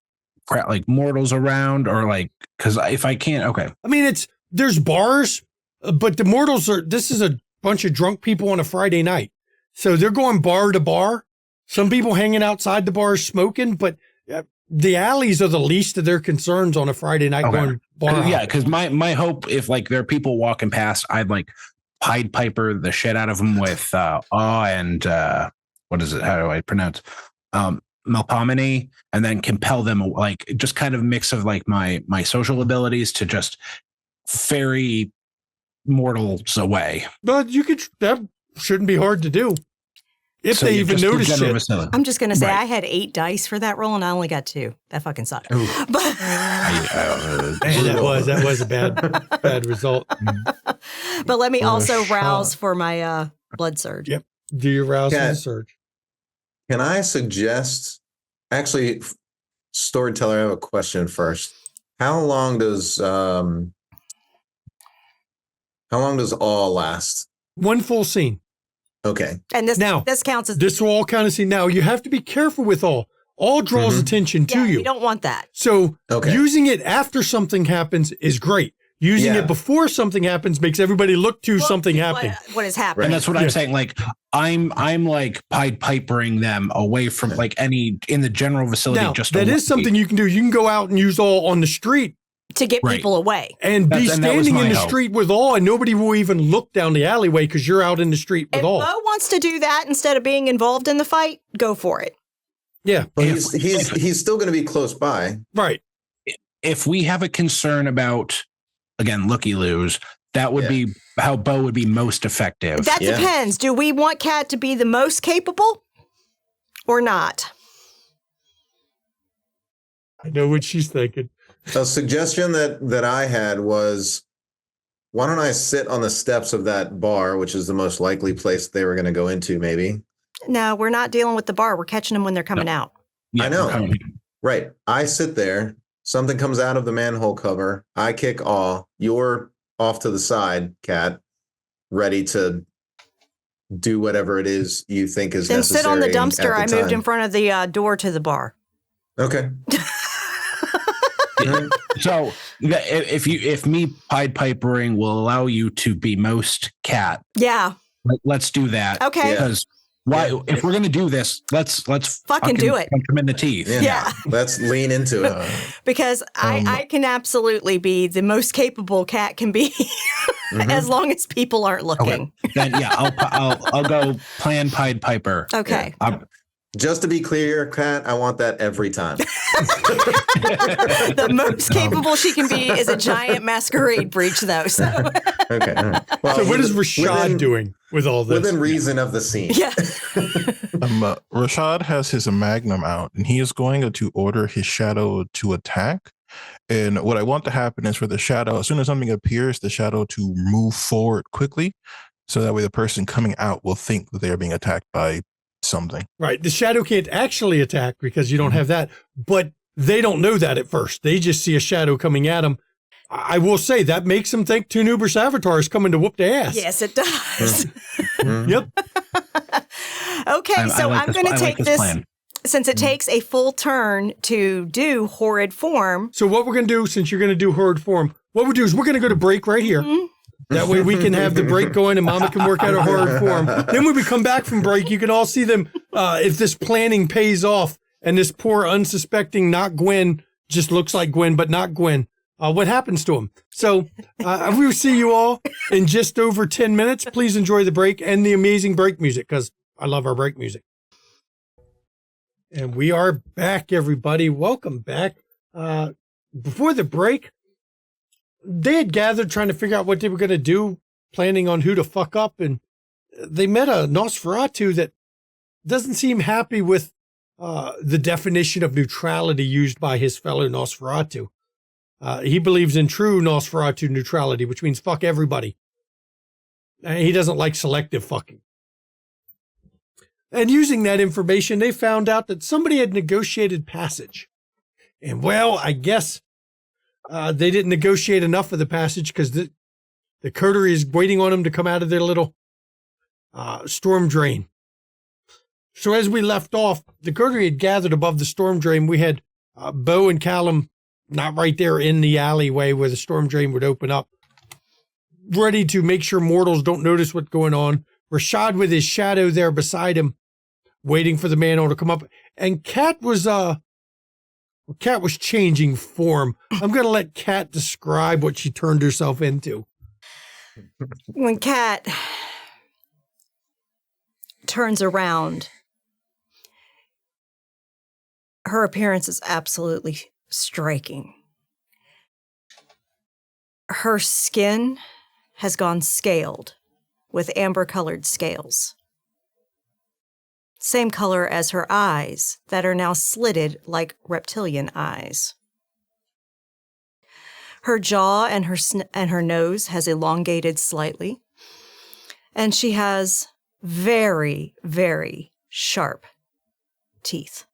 like mortals around or like, because if I can't, okay.
I mean, there's bars, but the mortals this is a bunch of drunk people on a Friday night. So they're going bar to bar. Some people hanging outside the bars smoking, but the alleys are the least of their concerns on a Friday night going bar.
Yeah, because my hope, if like there are people walking past, I'd like Pied Piper the shit out of them with awe and what is it? How do I pronounce? Melpomene, and then compel them, like just kind of mix of like my social abilities to just ferry mortals away.
But that shouldn't be hard to do. If they even notice it.
I'm just going to say I had 8 dice for that roll and I only got 2. That fucking sucked. But
that was a bad result.
But let me also rouse for my blood surge.
Yep. Do your rouse and surge.
Can I suggest, actually, storyteller, I have a question first. How long does all last?
One full scene.
Okay.
And this
Now,
counts as
This will all kind of see. Now, you have to be careful with all. All draws attention to you.
You don't want that.
So using it after something happens is great. Using it before something happens makes everybody look to something happening.
What is happening?
And that's what I'm saying. Like I'm like Pied Pipering them away from like any in the general vicinity.
Now,
just
that
away.
is something you can do. You can go out and use all on the street
to get people away.
and be
And that was
standing
my
in the
hope.
street with all, and nobody will even look down the alleyway because you're out in the street with
If
all.
Bo wants to do that instead of being involved in the fight, go for it.
Yeah.
Well, he's still going to be close by.
Right.
If we have a concern about, again, looky-loos, that would be how Bo would be most effective.
That depends. Do we want Kat to be the most capable or not?
I know what she's thinking.
A suggestion that I had was, why don't I sit on the steps of that bar, which is the most likely place they were going to go into, maybe?
No, we're not dealing with the bar. We're catching them when they're coming out.
Yeah,
I know. Right. I sit there. Something comes out of the manhole cover. I kick awe. You're off to the side, Kat, ready to do whatever it is you think is
Then
necessary.
sit on the dumpster. I moved
time.
in front of the door to the bar.
Okay.
So if me Pied Pipering will allow you to be most Cat,
Yeah.
let's do that.
Okay.
Because if we're gonna do this, let's
Fucking do it.
Punch them in the teeth.
Yeah.
Let's lean into it.
Because I can absolutely be the most capable Cat can be as long as people aren't looking.
Then I'll go plan Pied Piper.
Okay.
Just to be clear, Kat, I want that every time.
The most capable she can be is a giant masquerade breach, though. So
Okay. All right. Well,
So what is Rashad doing with all this?
Within reason of the scene.
yeah.
Rashad has his magnum out, and he is going to order his shadow to attack. And what I want to happen is for the shadow, as soon as something appears, the shadow to move forward quickly, so that way the person coming out will think that they are being attacked by something.
Right. The shadow can't actually attack because you don't have that, but they don't know that at first. They just see a shadow coming at them. I will say that makes them think two Nuber Savitar is coming to whoop their ass.
Yes, it does.
Yep.
Okay, so I'm going to take this
plan.
since it takes a full turn to do horrid form.
So what we're going to do, since you're going to do horde form, what we'll do is we're going to go to break right here. That way we can have the break going and Mama can work out a horde form. Then when we come back from break, you can all see them if this planning pays off and this poor unsuspecting not Gwen just looks like Gwen, but not Gwen. What happens to him? So we will see you all in just over 10 minutes. Please enjoy the break and the amazing break music because I love our break music. And we are back, everybody. Welcome back. Before the break, they had gathered trying to figure out what they were going to do, planning on who to fuck up. And they met a Nosferatu that doesn't seem happy with the definition of neutrality used by his fellow Nosferatu. He believes in true Nosferatu neutrality, which means fuck everybody. And he doesn't like selective fucking. And using that information, they found out that somebody had negotiated passage. And well, I guess they didn't negotiate enough of the passage because the coterie is waiting on them to come out of their little storm drain. So as we left off, the coterie had gathered above the storm drain. We had Bo and Callum not right there in the alleyway where the storm drain would open up, ready to make sure mortals don't notice what's going on. Rashad with his shadow there beside him, waiting for the manhole to come up. And Kat was changing form. I'm going to let Kat describe what she turned herself into.
When Kat turns around, her appearance is absolutely striking. Her skin has gone scaled with amber-colored scales. Same color as her eyes that are now slitted like reptilian eyes. Her jaw and her nose has elongated slightly, and she has very, very sharp teeth.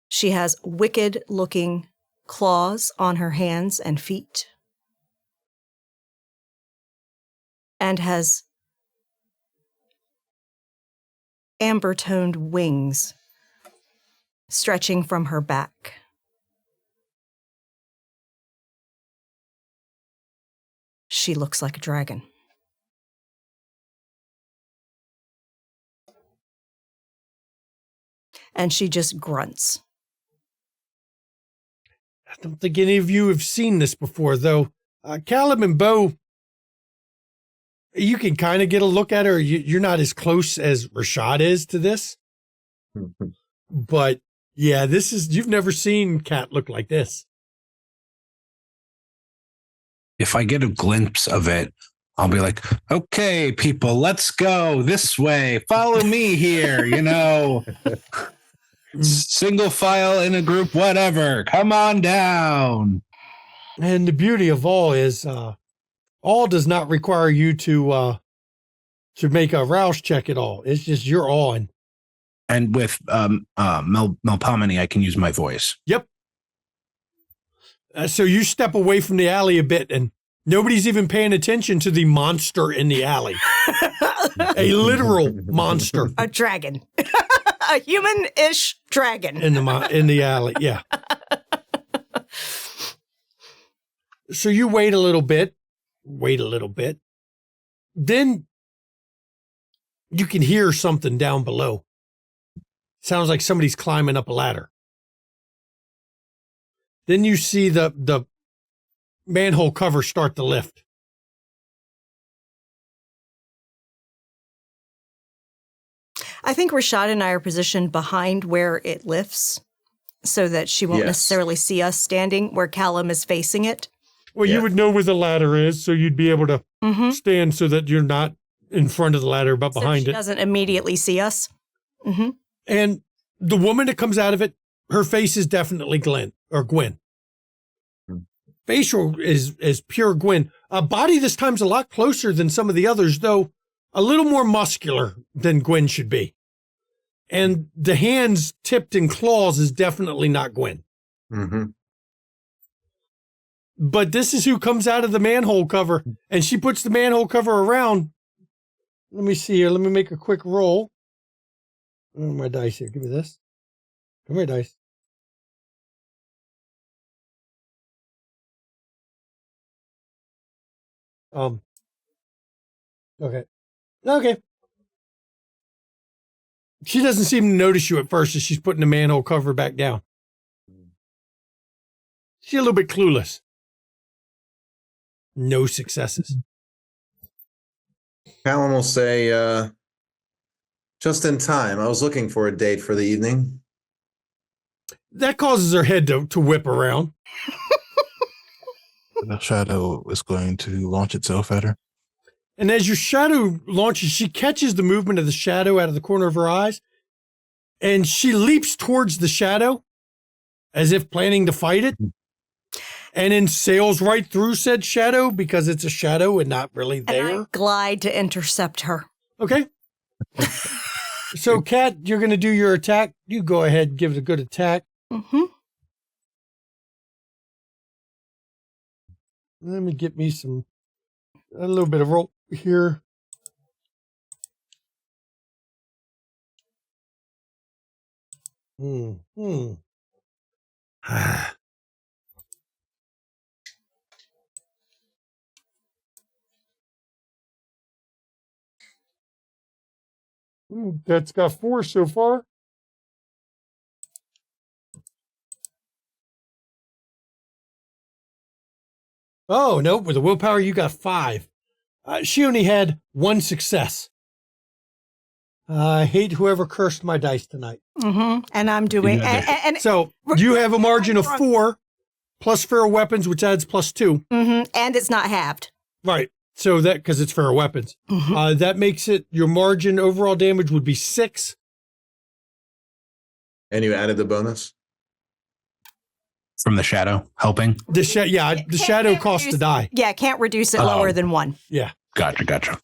She has wicked-looking claws on her hands and feet, and has amber-toned wings stretching from her back. She looks like a dragon. And she just grunts.
I don't think any of you have seen this before, though. Callum and Bo, you can kind of get a look at her. You're not as close as Rashad is to this. But yeah, you've never seen Kat look like this.
If I get a glimpse of it, I'll be like, okay, people, let's go this way. Follow me here, single file in a group, whatever. Come on down.
And the beauty of all is all does not require you to make a rouse check at all. It's just you're on.
And with Melpomene, I can use my voice.
Yep. So you step away from the alley a bit, and nobody's even paying attention to the monster in the alley. A literal monster.
A dragon. A human-ish dragon.
In the alley, yeah. So you wait a little bit. Then you can hear something down below. Sounds like somebody's climbing up a ladder. Then you see the manhole cover start to lift.
I think Rashad and I are positioned behind where it lifts so that she won't necessarily see us standing where Callum is facing it.
Well, you would know where the ladder is, so you'd be able to stand so that you're not in front of the ladder, but behind
she
it.
Doesn't immediately see us. Mm-hmm.
And the woman that comes out of it, her face is definitely Gwen. Facial is pure Gwen. Body this time's a lot closer than some of the others, though a little more muscular than Gwen should be. And the hands tipped in claws is definitely not Gwen.
Mm-hmm.
But this is who comes out of the manhole cover, and she puts the manhole cover around. Let me see here. Let me make a quick roll. Oh, my dice here. Give me this. Come here, dice. Okay. She doesn't seem to notice you at first as she's putting the manhole cover back down. She's a little bit clueless. No successes.
Callum will say, just in time. I was looking for a date for the evening.
That causes her head to whip around.
The shadow is going to launch itself at her.
And as your shadow launches, she catches the movement of the shadow out of the corner of her eyes, and she leaps towards the shadow as if planning to fight it, and then sails right through said shadow because it's a shadow and not really there.
And I glide to intercept her.
Okay. So, Kat, you're going to do your attack. You go ahead and give it a good attack.
Mm-hmm.
Let me get me a little bit of roll here. That's got 4 so far. Oh, no, with the willpower, you got 5. She only had 1 success. I hate whoever cursed my dice tonight.
Mm-hmm. And I'm doing...
So you have a margin of 4 plus feral weapons, which adds +2.
Mm-hmm. And it's not halved.
Right. So that, because it's feral weapons.
Mm-hmm.
That makes it, your margin overall damage would be 6.
And you added the bonus?
From the shadow helping?
The shadow costs to die.
Yeah, can't reduce it lower than 1.
Yeah.
Gotcha.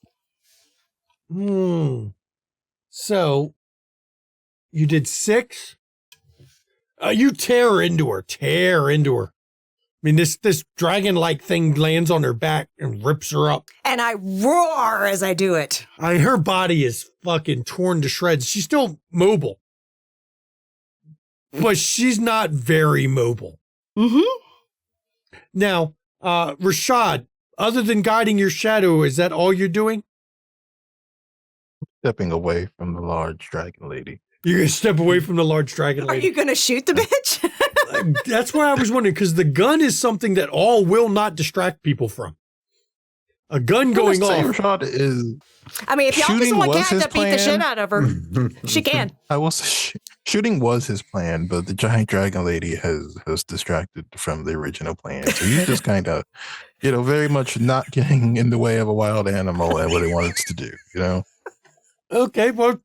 So You did 6. You tear into her. I mean, this dragon-like thing lands on her back and rips her up.
And I roar as I do it.
Her body is fucking torn to shreds. She's still mobile. But she's not very mobile.
Mm-hmm.
Now, Rashad, other than guiding your shadow, is that all you're doing?
Stepping away from the large dragon lady.
You're going to step away from the large dragon lady.
Are you going to shoot the bitch?
That's why I was wondering, because the gun is something that all will not distract people from. A gun going off.
Rashad is.
I mean, if y'all just want Kat to beat the shit out of her, she can.
I will say shooting was his plan, but the giant dragon lady has distracted from the original plan. So he's just kind of, very much not getting in the way of a wild animal and what he wants to do,
Okay, well,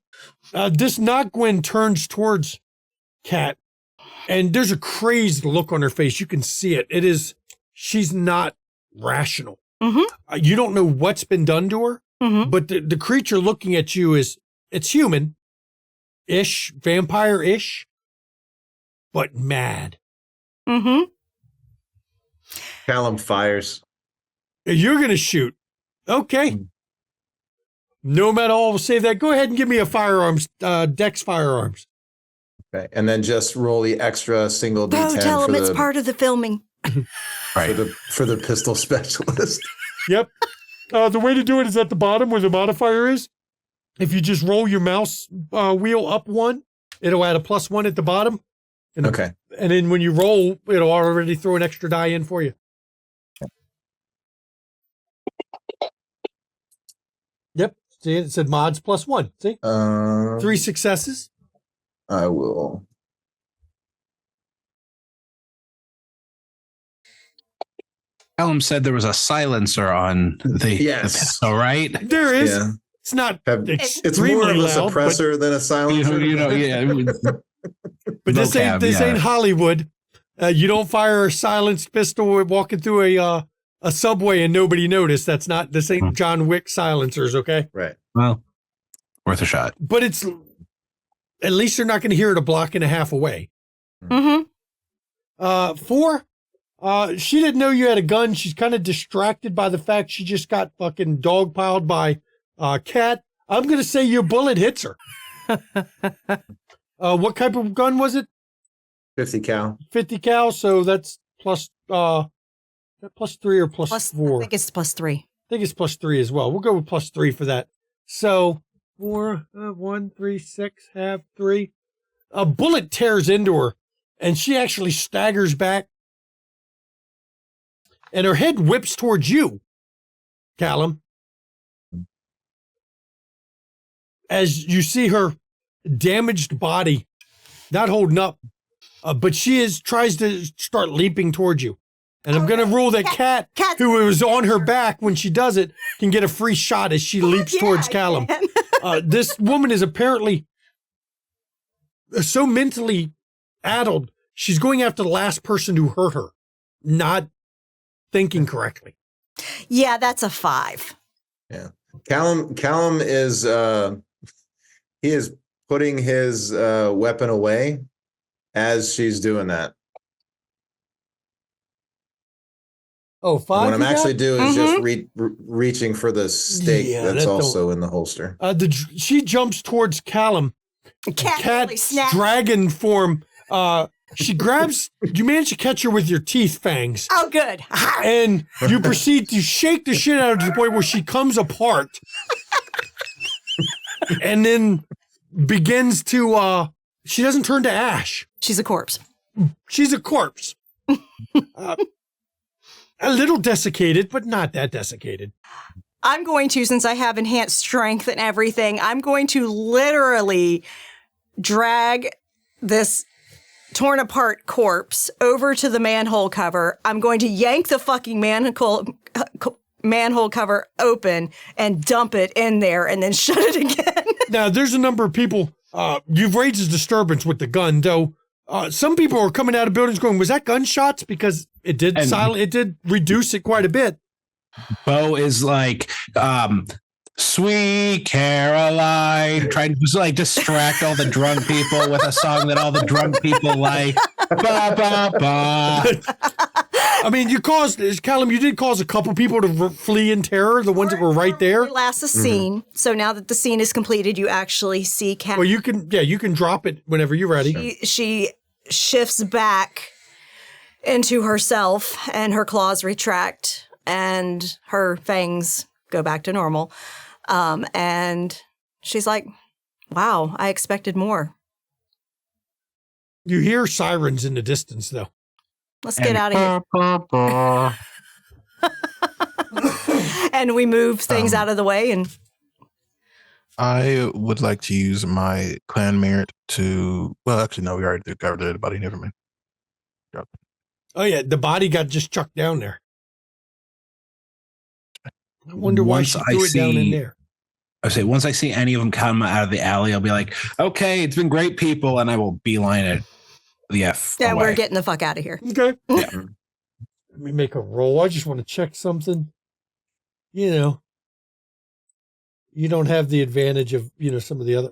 this Nagwin turns towards Kat, and there's a crazed look on her face. You can see it. She's not rational.
Mm-hmm.
You don't know what's been done to her, but the creature looking at you it's human-ish, vampire-ish, but mad.
Mm-hmm.
Callum fires.
You're going to shoot. Okay. No matter all, we'll save that. Go ahead and give me a firearms, Dex firearms.
Okay. And then just roll the extra single
Bo,
D10
tell him
for
it's
the,
part of the filming.
Right.
for the pistol specialist.
Yep. The way to do it is at the bottom where the modifier is. If you just roll your mouse wheel up 1, it'll add a +1 at the bottom.
Okay.
And then when you roll, it'll already throw an extra die in for you. Yep. See, it said mods +1. See? 3 successes.
I will.
Callum said there was a silencer on the pistol, right?
There is.
Yeah.
It's not
It's more of a
loud,
suppressor than a silencer.
But this ain't Hollywood. You don't fire a silenced pistol walking through a subway and nobody noticed. This ain't John Wick silencers, okay?
Right.
Well, worth a shot.
But at least you're not going to hear it a block and a half away.
Mm-hmm.
4, she didn't know you had a gun. She's kind of distracted by the fact she just got fucking dogpiled by Kat. I'm going to say your bullet hits her. What type of gun was it?
50 cal.
50 cal, so that's +3 or +4.
I think it's +3.
I think it's +3 as well. We'll go with +3 for that. So 4, 1, 3, 6, half 3. A bullet tears into her, and she actually staggers back, and her head whips towards you, Callum. As you see her damaged body, not holding up, but she tries to start leaping towards you. And I'm going to rule that Kat, who was on her back when she does it, can get a free shot as she leaps towards Callum. This woman is apparently so mentally addled, she's going after the last person who hurt her, not thinking correctly.
Yeah, that's a 5.
Yeah. Callum is he is putting his weapon away as she's doing that.
Oh, 5.
What I'm actually doing is just reaching for the stake that's also in the holster.
She jumps towards Callum. Cat's dragon form. She grabs. You manage to catch her with your teeth fangs.
Oh, good.
And you proceed to shake the shit out of her to the point where she comes apart, and then begins to. She doesn't turn to ash.
She's a corpse.
She's a corpse. A little desiccated, but not that desiccated.
I'm going to, since I have enhanced strength and everything, I'm going to literally drag this torn apart corpse over to the manhole cover. I'm going to yank the fucking manhole cover open and dump it in there and then shut it again.
Now, there's a number of people. You've raised a disturbance with the gun, though. Some people are coming out of buildings going, was that gunshots? Because it did reduce it quite a bit.
Bo is like, Sweet Caroline, trying to just like distract all the drunk people with a song that all the drunk people like. Ba, ba, ba.
I mean, Callum, you did cause a couple people to flee in terror, the ones that were right there.
Last a scene. So now that the scene is completed, you actually see Kat.
Well, you can drop it whenever you're ready.
She shifts back into herself and her claws retract and her fangs go back to normal. And she's like, wow, I expected more.
You hear sirens in the distance, though.
Let's get out of here. And we move things out of the way. And
I would like to use my clan merit to... Well, actually, no, we already covered the body. Never mind.
Oh, yeah, the body got just chucked down there. I wonder why she threw it down in there.
I say, once I see any of them come out of the alley, I'll be like, okay, it's been great, people, and I will beeline it the F
yeah,
away.
we're getting the fuck out of here.
Okay.
Yeah.
Let me make a roll. I just want to check something. You don't have the advantage of, some of the other.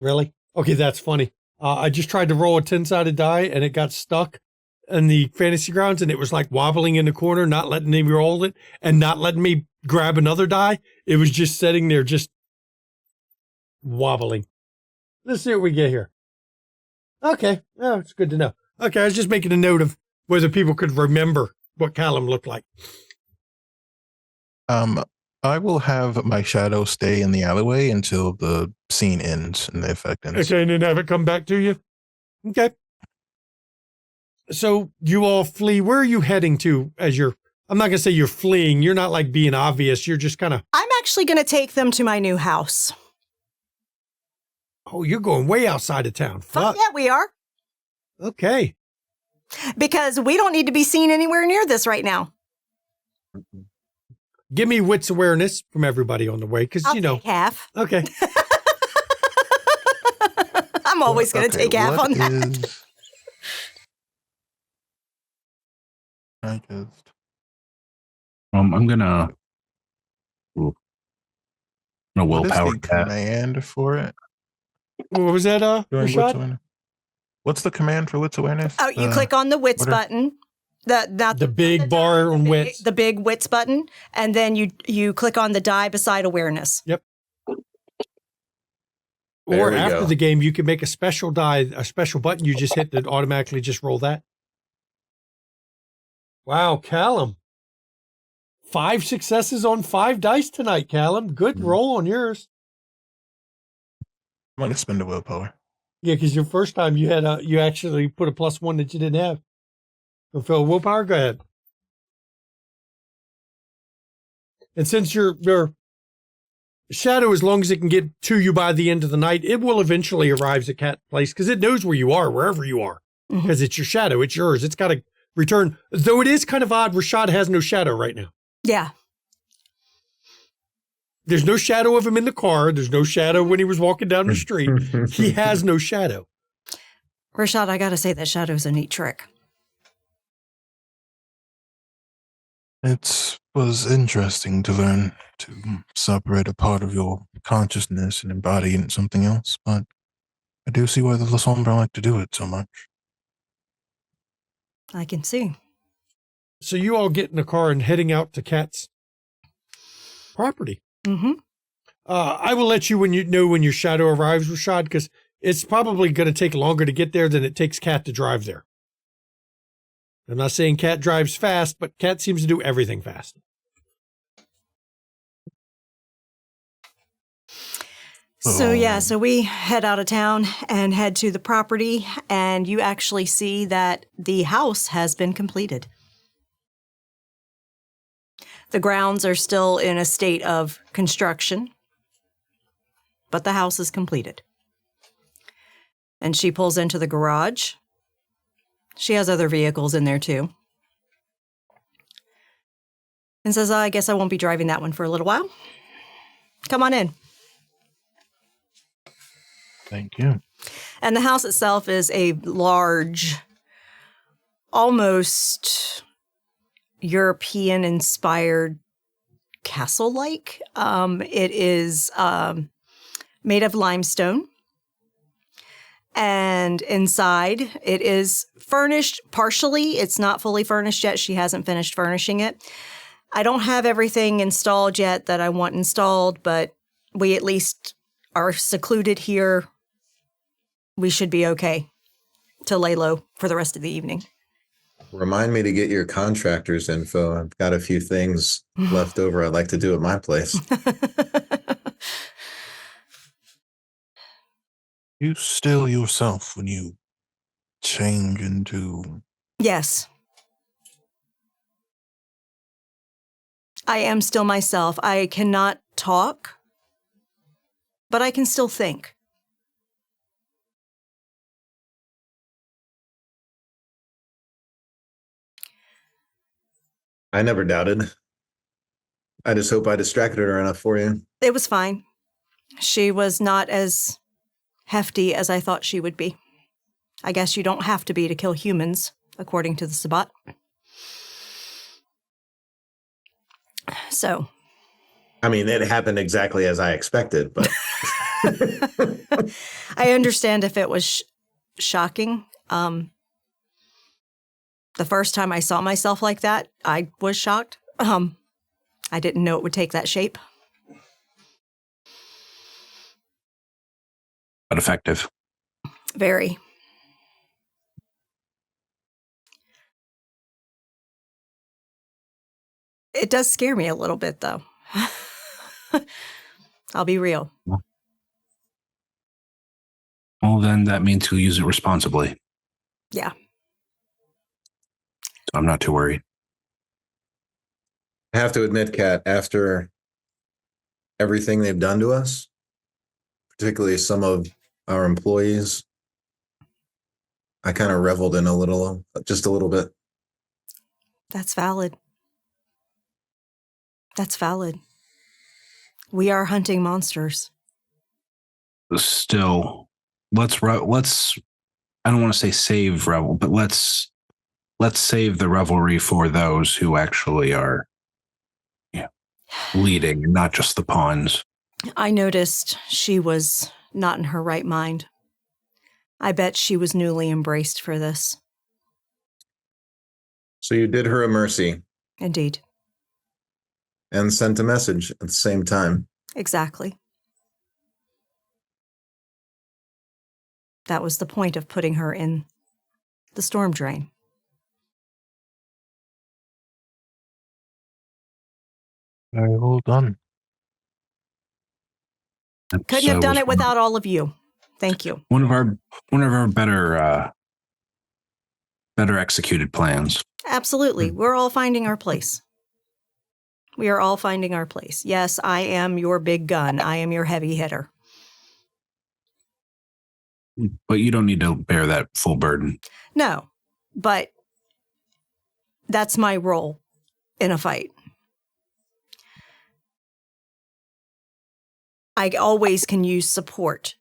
Really? Okay, that's funny. I just tried to roll a 10-sided die, and it got stuck in the fantasy grounds, and it was like wobbling in the corner, not letting me roll it, and not letting me grab another die. It was just sitting there, just wobbling. Let's see what we get here. Okay. Oh, it's good to know. Okay, I was just making a note of whether people could remember what Callum looked like.
I will have my shadow stay in the alleyway until the scene ends and the effect ends.
Okay, and then have it come back to you? Okay. So you all flee. Where are you heading to as you're... I'm not going to say you're fleeing. You're not like being obvious. You're just kind of...
I'm actually going to take them to my new house.
Oh, you're going way outside of town. Fuck.
Yeah, we are.
Okay.
Because we don't need to be seen anywhere near this right now.
Give me wits awareness from everybody on the way, because,
Take half.
Okay.
I'm always going to take half on that.
I just...
I'm gonna willpower
the command for it?
What was that, Rashad?
What's the command for wits awareness?
Oh, you click on the wits button.
The big bar on wits.
The big wits button, and then you click on the die beside awareness.
Yep. Or after the game, you can make a special die, a special button. You just hit that automatically just roll that. Wow, Callum. 5 successes on 5 dice tonight, Callum. Good roll on yours.
I'm going to spend a willpower.
Yeah, because your first time you actually put a +1 that you didn't have. So Phil, willpower, go ahead. And since your shadow, as long as it can get to you by the end of the night, it will eventually arrive at Cat's place because it knows where you are, wherever you are. Because it's your shadow, it's yours. It's got to return. Though it is kind of odd, Rashad has no shadow right now.
Yeah.
There's no shadow of him in the car. There's no shadow when he was walking down the street. He has no shadow.
Rashad, I got to say that shadow's a neat trick.
It was interesting to learn to separate a part of your consciousness and embody it in something else, but I do see why the La Sombra like to do it so much.
I can see.
So you all get in the car and heading out to Cat's property.
Mm-hmm.
I will let you when your shadow arrives, Rashad, because it's probably going to take longer to get there than it takes Cat to drive there. I'm not saying Cat drives fast, but Cat seems to do everything fast.
So we head out of town and head to the property, and you actually see that the house has been completed. The grounds are still in a state of construction, but the house is completed. And she pulls into the garage. She has other vehicles in there too. And says, I guess I won't be driving that one for a little while. Come on in.
Thank you.
And the house itself is a large, almost European-inspired castle-like. It is made of limestone. And inside, it is furnished partially. It's not fully furnished yet. She hasn't finished furnishing it. I don't have everything installed yet that I want installed, but we at least are secluded here. We should be okay to lay low for the rest of the evening.
Remind me to get your contractor's info. I've got a few things left over I'd like to do at my place.
You still yourself when you change into...
Yes. I am still myself. I cannot talk, but I can still think.
I never doubted. I just hope I distracted her enough for you.
It was fine. She was not as hefty as I thought she would be. I guess you don't have to be to kill humans, according to the Sabbat. So.
I mean, it happened exactly as I expected, but.
I understand if it was shocking. The first time I saw myself like that, I was shocked. I didn't know it would take that shape.
But effective.
Very. It does scare me a little bit, though. I'll be real.
Well, then that means you'll use it responsibly.
Yeah.
So I'm not too worried.
I have to admit, Kat, after everything they've done to us, particularly some of our employees, I kind of reveled in just a little bit.
That's valid. That's valid. We are hunting monsters.
Still, let's I don't want to say save Revel, but let's save the revelry for those who actually are leading, and not just the pawns.
I noticed she was not in her right mind. I bet she was newly embraced for this.
So you did her a mercy.
Indeed.
And sent a message at the same time.
Exactly. That was the point of putting her in the storm drain.
Very well done.
Couldn't have done it without all of you. Thank you.
One of our better executed plans.
Absolutely. We're all finding our place. We are all finding our place. Yes, I am your big gun. I am your heavy hitter.
But you don't need to bear that full burden.
No, but that's my role in a fight. I always can use support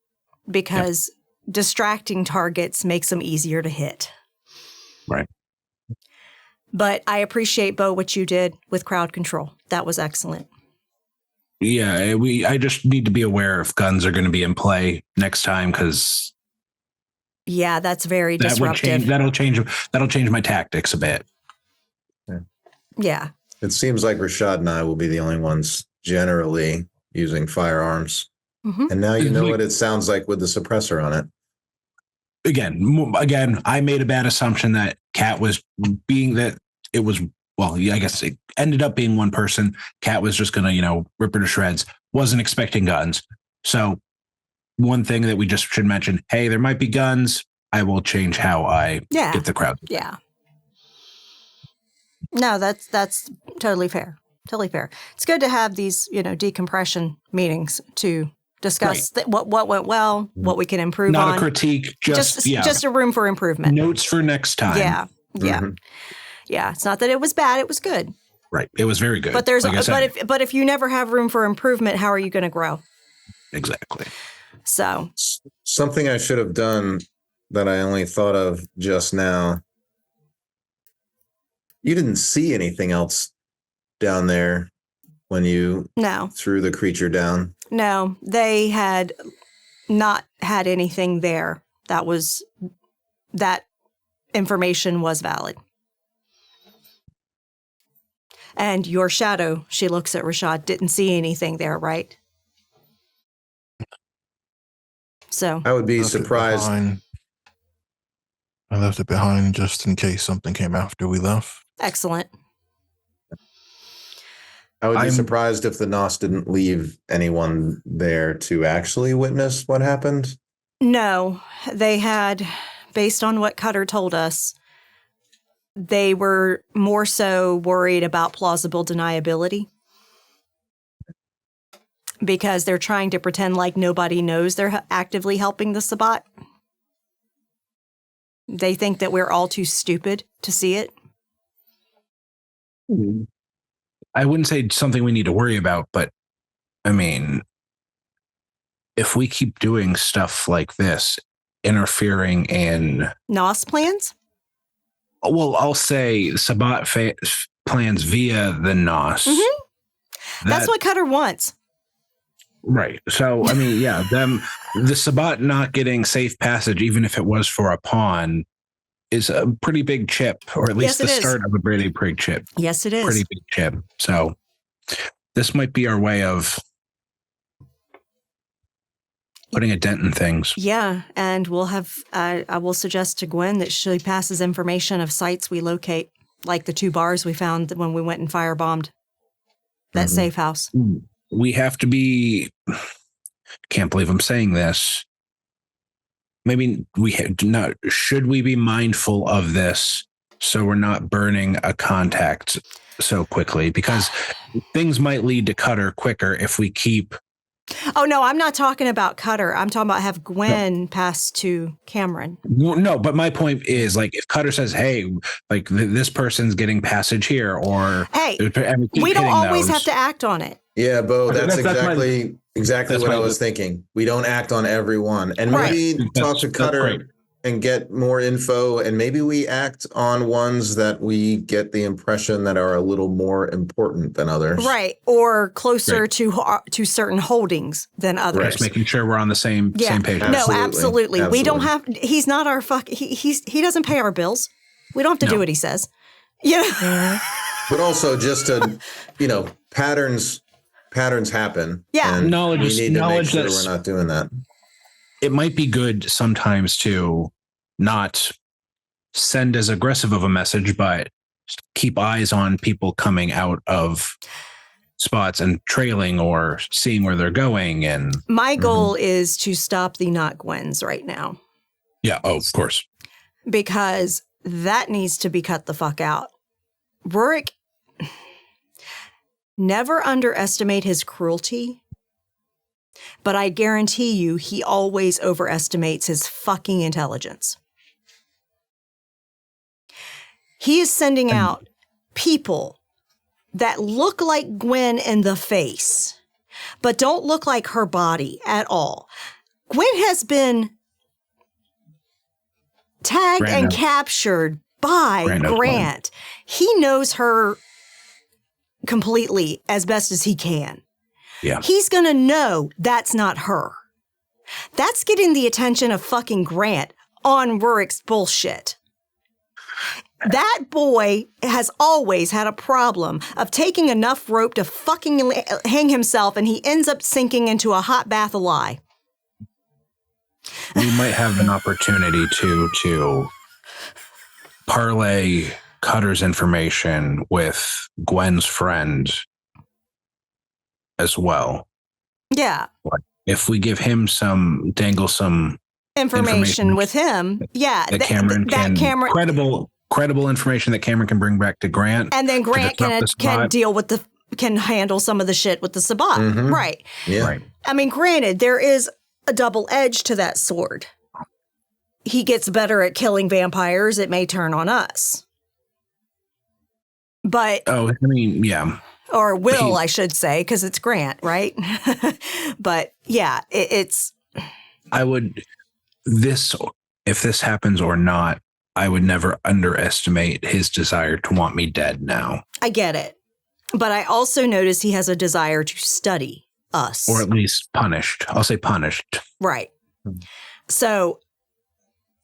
because distracting targets makes them easier to hit.
Right.
But I appreciate, Bo, what you did with crowd control. That was excellent.
Yeah, I just need to be aware if guns are going to be in play next time, because
yeah, that's very disruptive.
That'll change my tactics a bit.
Yeah.
It seems like Rashad and I will be the only ones generally using firearms. Mm-hmm. And now you know what it sounds like with the suppressor on it.
Again, I made a bad assumption that Kat was being that it was, well, yeah, I guess it ended up being one person. Kat was just going to, rip her to shreds. Wasn't expecting guns. So one thing that we just should mention, hey, there might be guns. I will change how I get the crowd.
Yeah. No, that's totally fair. Totally fair. It's good to have these, decompression meetings to discuss what went well, what we can improve on.
Not a critique, just
a room for improvement.
Notes for next time.
Yeah. Yeah. Mm-hmm. Yeah. It's not that it was bad, it was good.
Right. It was very good.
But if you never have room for improvement, how are you going to grow?
Exactly.
So
something I should have done that I only thought of just now. You didn't see anything else down there when you
No.
threw the creature down?
No, they had not had anything there that information was valid. And your shadow, she looks at Rashad, didn't see anything there, right? So
I would be surprised.
I left it behind just in case something came after we left.
excellent.
I would be surprised if the NOS didn't leave anyone there to actually witness what happened.
No, they had, based on what Cutter told us, they were more so worried about plausible deniability because they're trying to pretend like nobody knows they're actively helping the Sabbat. They think that we're all too stupid to see it.
I wouldn't say something we need to worry about, but I mean, if we keep doing stuff like this, interfering in
NOS plans?
Well, I'll say Sabbat plans via the NOS.
Mm-hmm. That's what Cutter wants.
Right. So, I mean, yeah, the Sabbat not getting safe passage, even if it was for a pawn, is a pretty big chip, or at least the start of a pretty big chip.
Yes, it is.
Pretty big chip. So this might be our way of putting a dent in things.
Yeah, and we'll have, I will suggest to Gwen that she passes information of sites we locate, like the 2 bars we found when we went and firebombed that safe house.
We have to be, can't believe I'm saying this. Maybe should we be mindful of this so we're not burning a contact so quickly? Because things might lead to Cutter quicker if we keep.
Oh, no, I'm not talking about Cutter. I'm talking about have Gwen pass to Cameron.
No, but my point is, like, if Cutter says, hey, like, this person's getting passage here, or...
Hey, we don't always have to act on it.
Yeah, Bo, that's exactly what I was thinking. We don't act on everyone. And maybe talk to Cutter and get more info, and maybe we act on ones that we get the impression that are a little more important than others.
Right, or closer to certain holdings than others.
Just making sure we're on the same page.
Absolutely.
No, absolutely. We don't have, he's not our he doesn't pay our bills. We don't have to do what he says. Yeah.
But also just to, patterns happen.
Yeah.
And
knowledge
we need to make sure
that
we're not doing that.
It might be good sometimes to not send as aggressive of a message, but keep eyes on people coming out of spots and trailing or seeing where they're going. And
my goal is to stop the not Gwens right now.
Yeah. Oh, of course.
Because that needs to be cut the fuck out. Rurik, never underestimate his cruelty, but I guarantee you he always overestimates his fucking intelligence. He is sending out people that look like Gwen in the face, but don't look like her body at all. Gwen has been tagged and captured by Grant. He knows her completely as best as he can.
Yeah.
He's going to know that's not her. That's getting the attention of fucking Grant on Rurik's bullshit. That boy has always had a problem of taking enough rope to fucking hang himself, and he ends up sinking into a hot bath of lie.
We might have an opportunity to parlay Cutter's information with Gwen's friend as well.
Yeah.
If we give him dangle some
information with him,
that Cameron credible information that Cameron can bring back to Grant,
and then Grant can deal with can handle some of the shit with the Sabbat.
Mm-hmm.
Right.
Yeah.
Right.
I mean, granted, there is a double edge to that sword. He gets better at killing vampires. It may turn on us. But
yeah.
Or will, I should say, because it's Grant, right? But yeah, it's.
If this happens or not, I would never underestimate his desire to want me dead now.
I get it. But I also notice he has a desire to study us.
Or at least punished. I'll say punished.
Right. So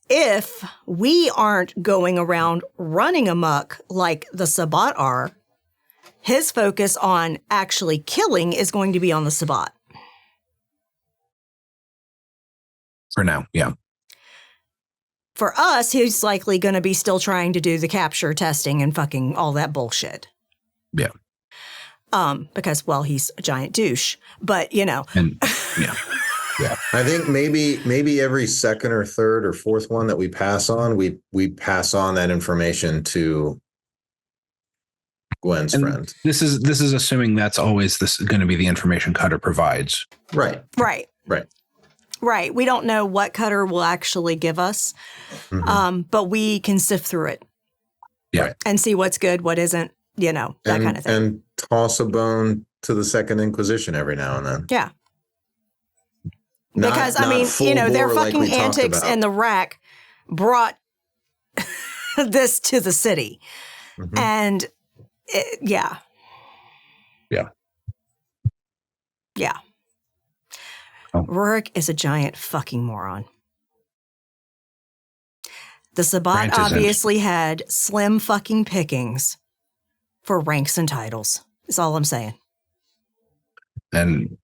if we aren't going around running amok like the Sabbat are, his focus on actually killing is going to be on the Sabbat.
For now, yeah.
For us, he's likely going to be still trying to do the capture testing and fucking all that bullshit.
Yeah.
Because, well, he's a giant douche. But,
And yeah.
Yeah. I think maybe every second or third or fourth one that we pass on, we pass on that information to Gwen's friend.
This is assuming that's always going to be the information Cutter provides.
Right.
Right. We don't know what Cutter will actually give us, but we can sift through it.
Yeah.
And see what's good, what isn't, that kind of thing.
And toss a bone to the Second Inquisition every now and then.
Yeah. Because, their fucking antics in the rack brought this to the city. Mm-hmm. And, yeah.
Oh.
Rurik is a giant fucking moron. The Sabbat obviously had slim fucking pickings for ranks and titles. That's all I'm saying.
And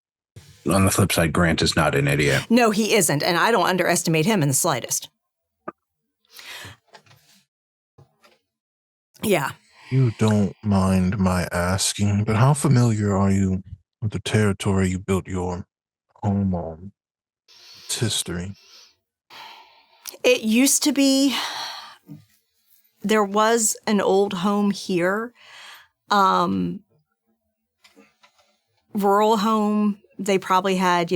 on the flip side, Grant is not an idiot.
No, he isn't. And I don't underestimate him in the slightest. Yeah.
You don't mind my asking, but how familiar are you with the territory you built your home on? Its history.
It used to be, there was an old home here. Rural home. They probably had,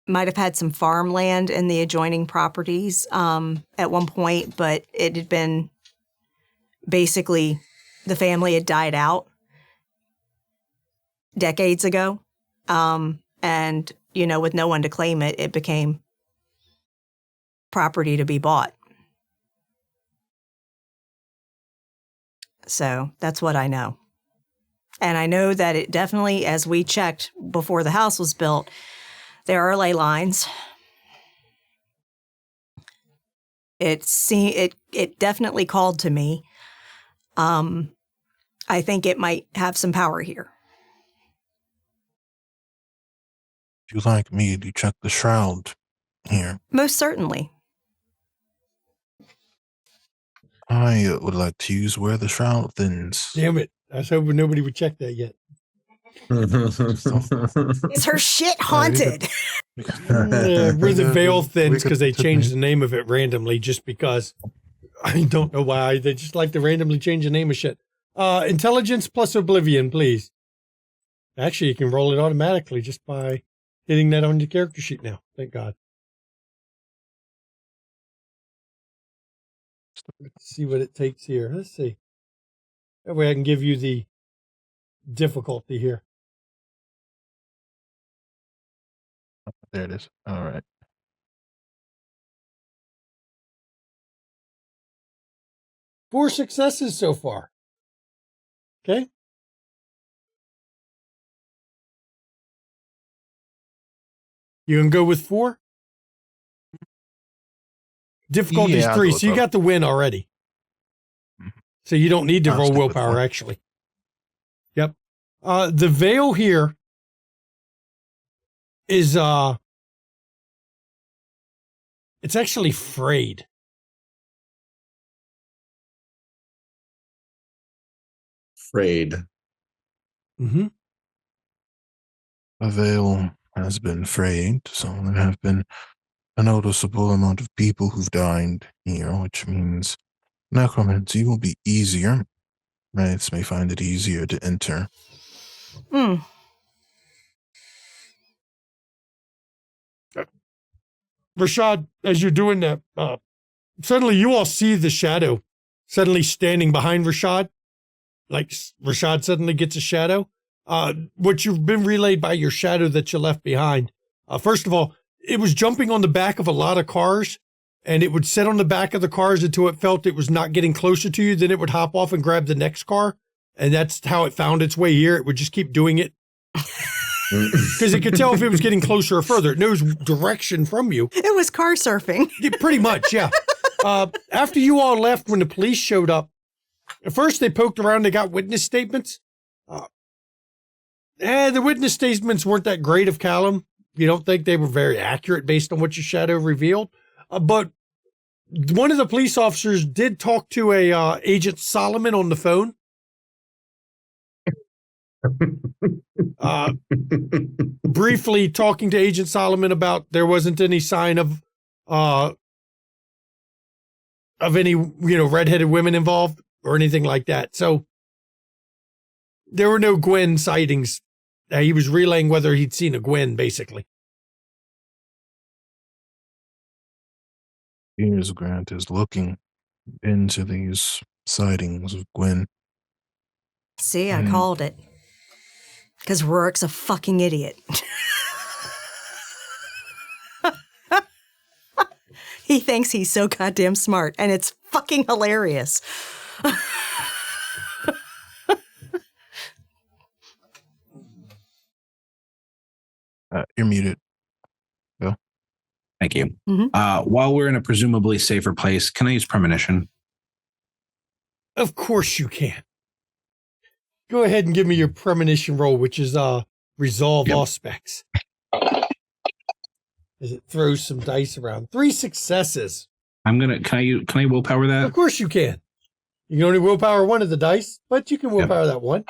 might have had some farmland in the adjoining properties at one point, but it had been basically, the family had died out decades ago. And, with no one to claim it, it became property to be bought. So that's what I know. And I know that it definitely, as we checked before the house was built, there are ley lines. It definitely called to me. I think it might have some power here.
Would you like me to check the shroud here?
Most certainly.
I would like to use where the shroud thins.
Damn it. I was hoping nobody would check that yet.
Is her shit haunted?
Where the veil thins, because they changed the name of it randomly just because. I don't know why. They just like to randomly change the name of shit. Intelligence plus Oblivion, please. Actually, you can roll it automatically just by hitting that on your character sheet now. Thank God. Let's see what it takes here. Let's see. That way I can give you the difficulty here.
There it is. All right.
Four successes so far. Okay. You can go with 4? Difficulty is 3, so you got the win already. So you don't need to roll willpower, actually. Yep. The veil here is, it's actually frayed.
Frayed.
Mm-hmm.
A veil has been frayed, so there have been a noticeable amount of people who've died here, which means necromancy will be easier. Knights may find it easier to enter.
Rashad, as you're doing that, suddenly you all see the shadow suddenly standing behind Rashad. Like Rashad suddenly gets a shadow. What you've been relayed by your shadow that you left behind. First of all, it was jumping on the back of a lot of cars, and it would sit on the back of the cars until it felt it was not getting closer to you. Then it would hop off and grab the next car, and that's how it found its way here. It would just keep doing it because it could tell if it was getting closer or further. It knows direction from you.
It was car surfing.
Pretty much, yeah. After you all left, when the police showed up, at first they poked around. They got witness statements. The witness statements weren't that great of Callum. You don't think they were very accurate based on what your shadow revealed. But one of the police officers did talk to a Agent Solomon on the phone. Briefly talking to Agent Solomon about there wasn't any sign of any, redheaded women involved or anything like that. So there were no Gwen sightings. He was relaying whether he'd seen a Gwen, basically.
Piers Grant is looking into these sightings of Gwen.
See, I called it. Because Rourke's a fucking idiot. He thinks he's so goddamn smart, and it's fucking hilarious.
You're muted. Bill.
Thank you.
Mm-hmm.
While we're in a presumably safer place, can I use premonition?
Of course you can. Go ahead and give me your premonition roll, which is resolve all specs. As it throws some dice around. 3 successes.
Can I willpower that?
Of course you can. You can only willpower one of the dice, but you can willpower that one.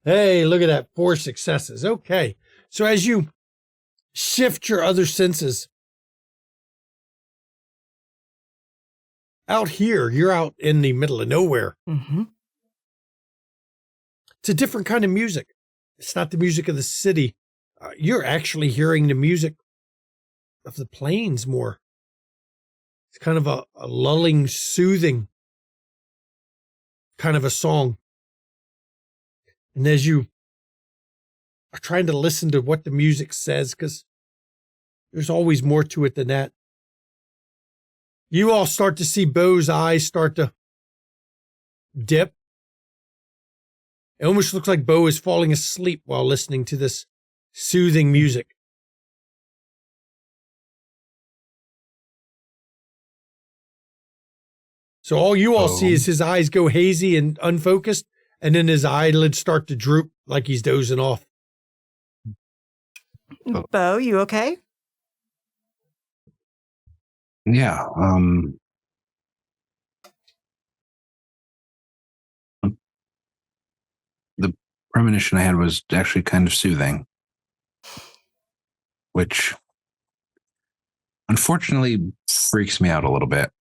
Hey, look at that. 4 successes. Okay. So as you shift your other senses, out here, you're out in the middle of nowhere.
Mm-hmm.
It's a different kind of music. It's not the music of the city. You're actually hearing the music of the plains more. It's kind of a lulling, soothing kind of a song. And as you are trying to listen to what the music says, because there's always more to it than that, you all start to see Bo's eyes start to dip. It almost looks like Bo is falling asleep while listening to this soothing music. So all you all see is his eyes go hazy and unfocused, and then his eyelids start to droop like he's dozing off.
Bo, you okay?
Yeah. The premonition I had was actually kind of soothing, which unfortunately freaks me out a little bit.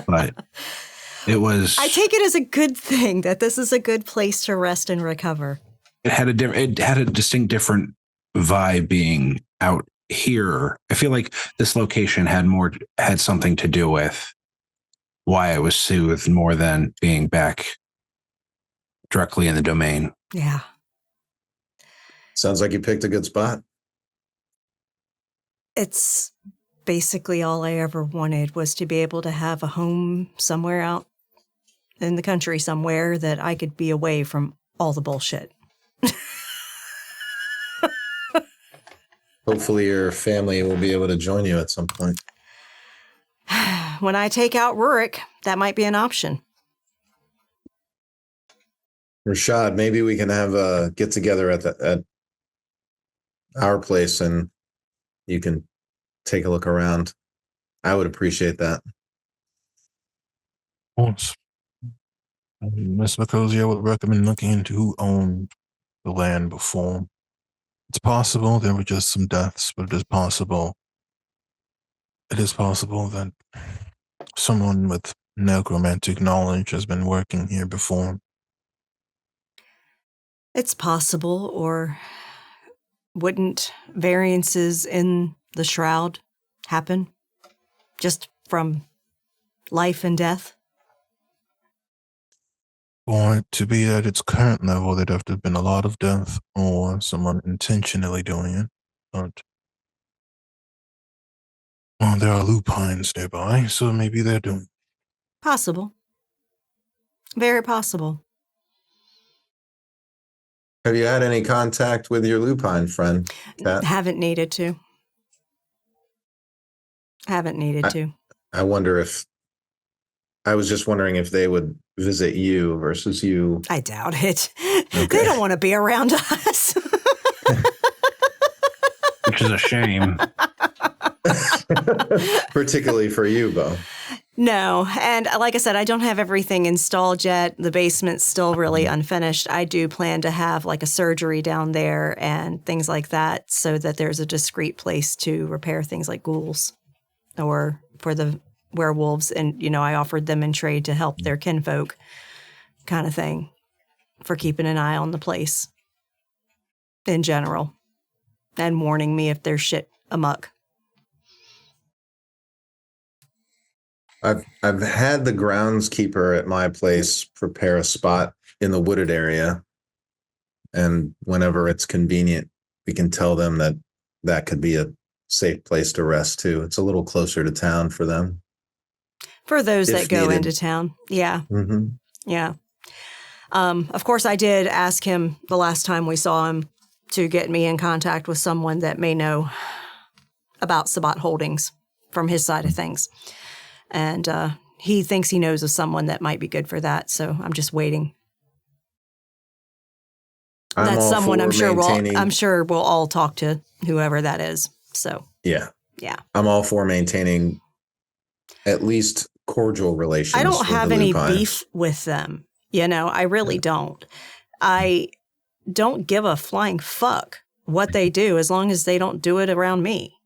But it was.
I take it as a good thing that this is a good place to rest and recover.
It had a distinct different vibe being out here. I feel like this location had something to do with why I was soothed more than being back directly in the domain.
Yeah.
Sounds like you picked a good spot.
It's basically all I ever wanted was to be able to have a home somewhere out in the country somewhere that I could be away from all the bullshit.
Hopefully your family will be able to join you at some point.
When I take out Rurik, that might be an option.
Rashad, maybe we can have a get together at our place and you can take a look around. I would appreciate that.
Of course. Miss McCosey, I would recommend looking into who owned the land before. It's possible there were just some deaths, but it is possible that someone with necromantic knowledge has been working here before.
It's possible, or wouldn't variances in the shroud happen just from life and death?
For it to be at its current level, there'd have to have been a lot of death or someone intentionally doing it. But, well, there are lupines nearby, so maybe they're doing it.
Possible. Very possible.
Have you had any contact with your lupine friend, Kat?
Haven't needed to.
I wonder if, I was just wondering if they would visit you versus you.
I doubt it.
Okay.
They don't want to be around us.
Which is a shame.
Particularly for you, Bo.
No. And like I said, I don't have everything installed yet. The basement's still really unfinished. I do plan to have like a surgery down there and things like that so that there's a discreet place to repair things like ghouls or for the werewolves. And, you know, I offered them in trade to help their kinfolk kind of thing for keeping an eye on the place in general and warning me if there's shit amok.
I've had the groundskeeper at my place prepare a spot in the wooded area, and whenever it's convenient, we can tell them that that could be a safe place to rest too. It's a little closer to town for them.
For those
If
that go
needed.
into town. Yeah.
Mm-hmm.
Yeah. Of course, I did ask him the last time we saw him to get me in contact with someone that may know about Sabbat Holdings from his side of things. And he thinks he knows of someone that might be good for that. So I'm just waiting. That's someone I'm sure we'll all talk to whoever that is. So
yeah.
I'm
all for maintaining at least cordial relations.
I don't
with
have
the
any
lupines.
beef with them. You know, I really don't. I don't give a flying fuck what they do as long as they don't do it around me.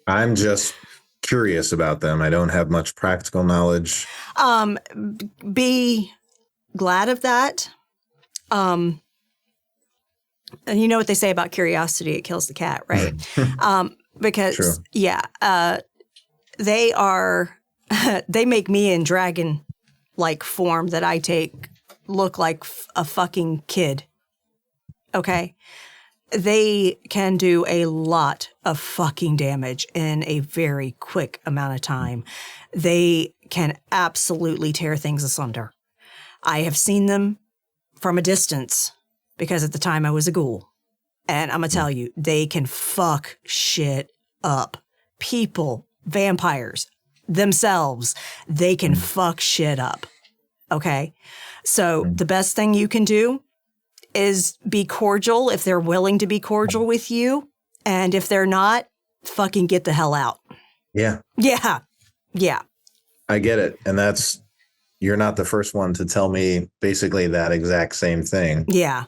I'm just curious about them. I don't have much practical knowledge.
Be glad of that. And you know what they say about curiosity, it kills the cat, right? Because,
True.
they make me in dragon-like form that I take look like a fucking kid. Okay? They can do a lot of fucking damage in a very quick amount of time. They can absolutely tear things asunder. I have seen them from a distance because at the time I was a ghoul. And I'm going to tell you, they can fuck shit up. People, vampires, themselves, they can fuck shit up. Okay? So the best thing you can do is be cordial if they're willing to be cordial with you. And if they're not, fucking get the hell out.
Yeah.
Yeah. Yeah.
I get it. And you're not the first one to tell me basically that exact same thing.
Yeah.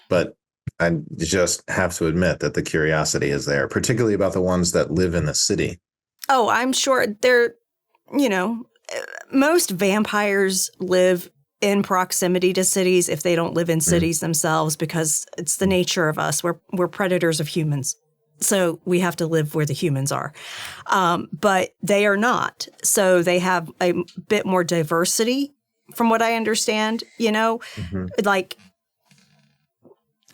But I just have to admit that the curiosity is there, particularly about the ones that live in the city.
Oh, I'm sure most vampires live in proximity to cities if they don't live in cities themselves, because it's the nature of us. We're predators of humans. So we have to live where the humans are. But they are not. So they have a bit more diversity from what I understand, you know, like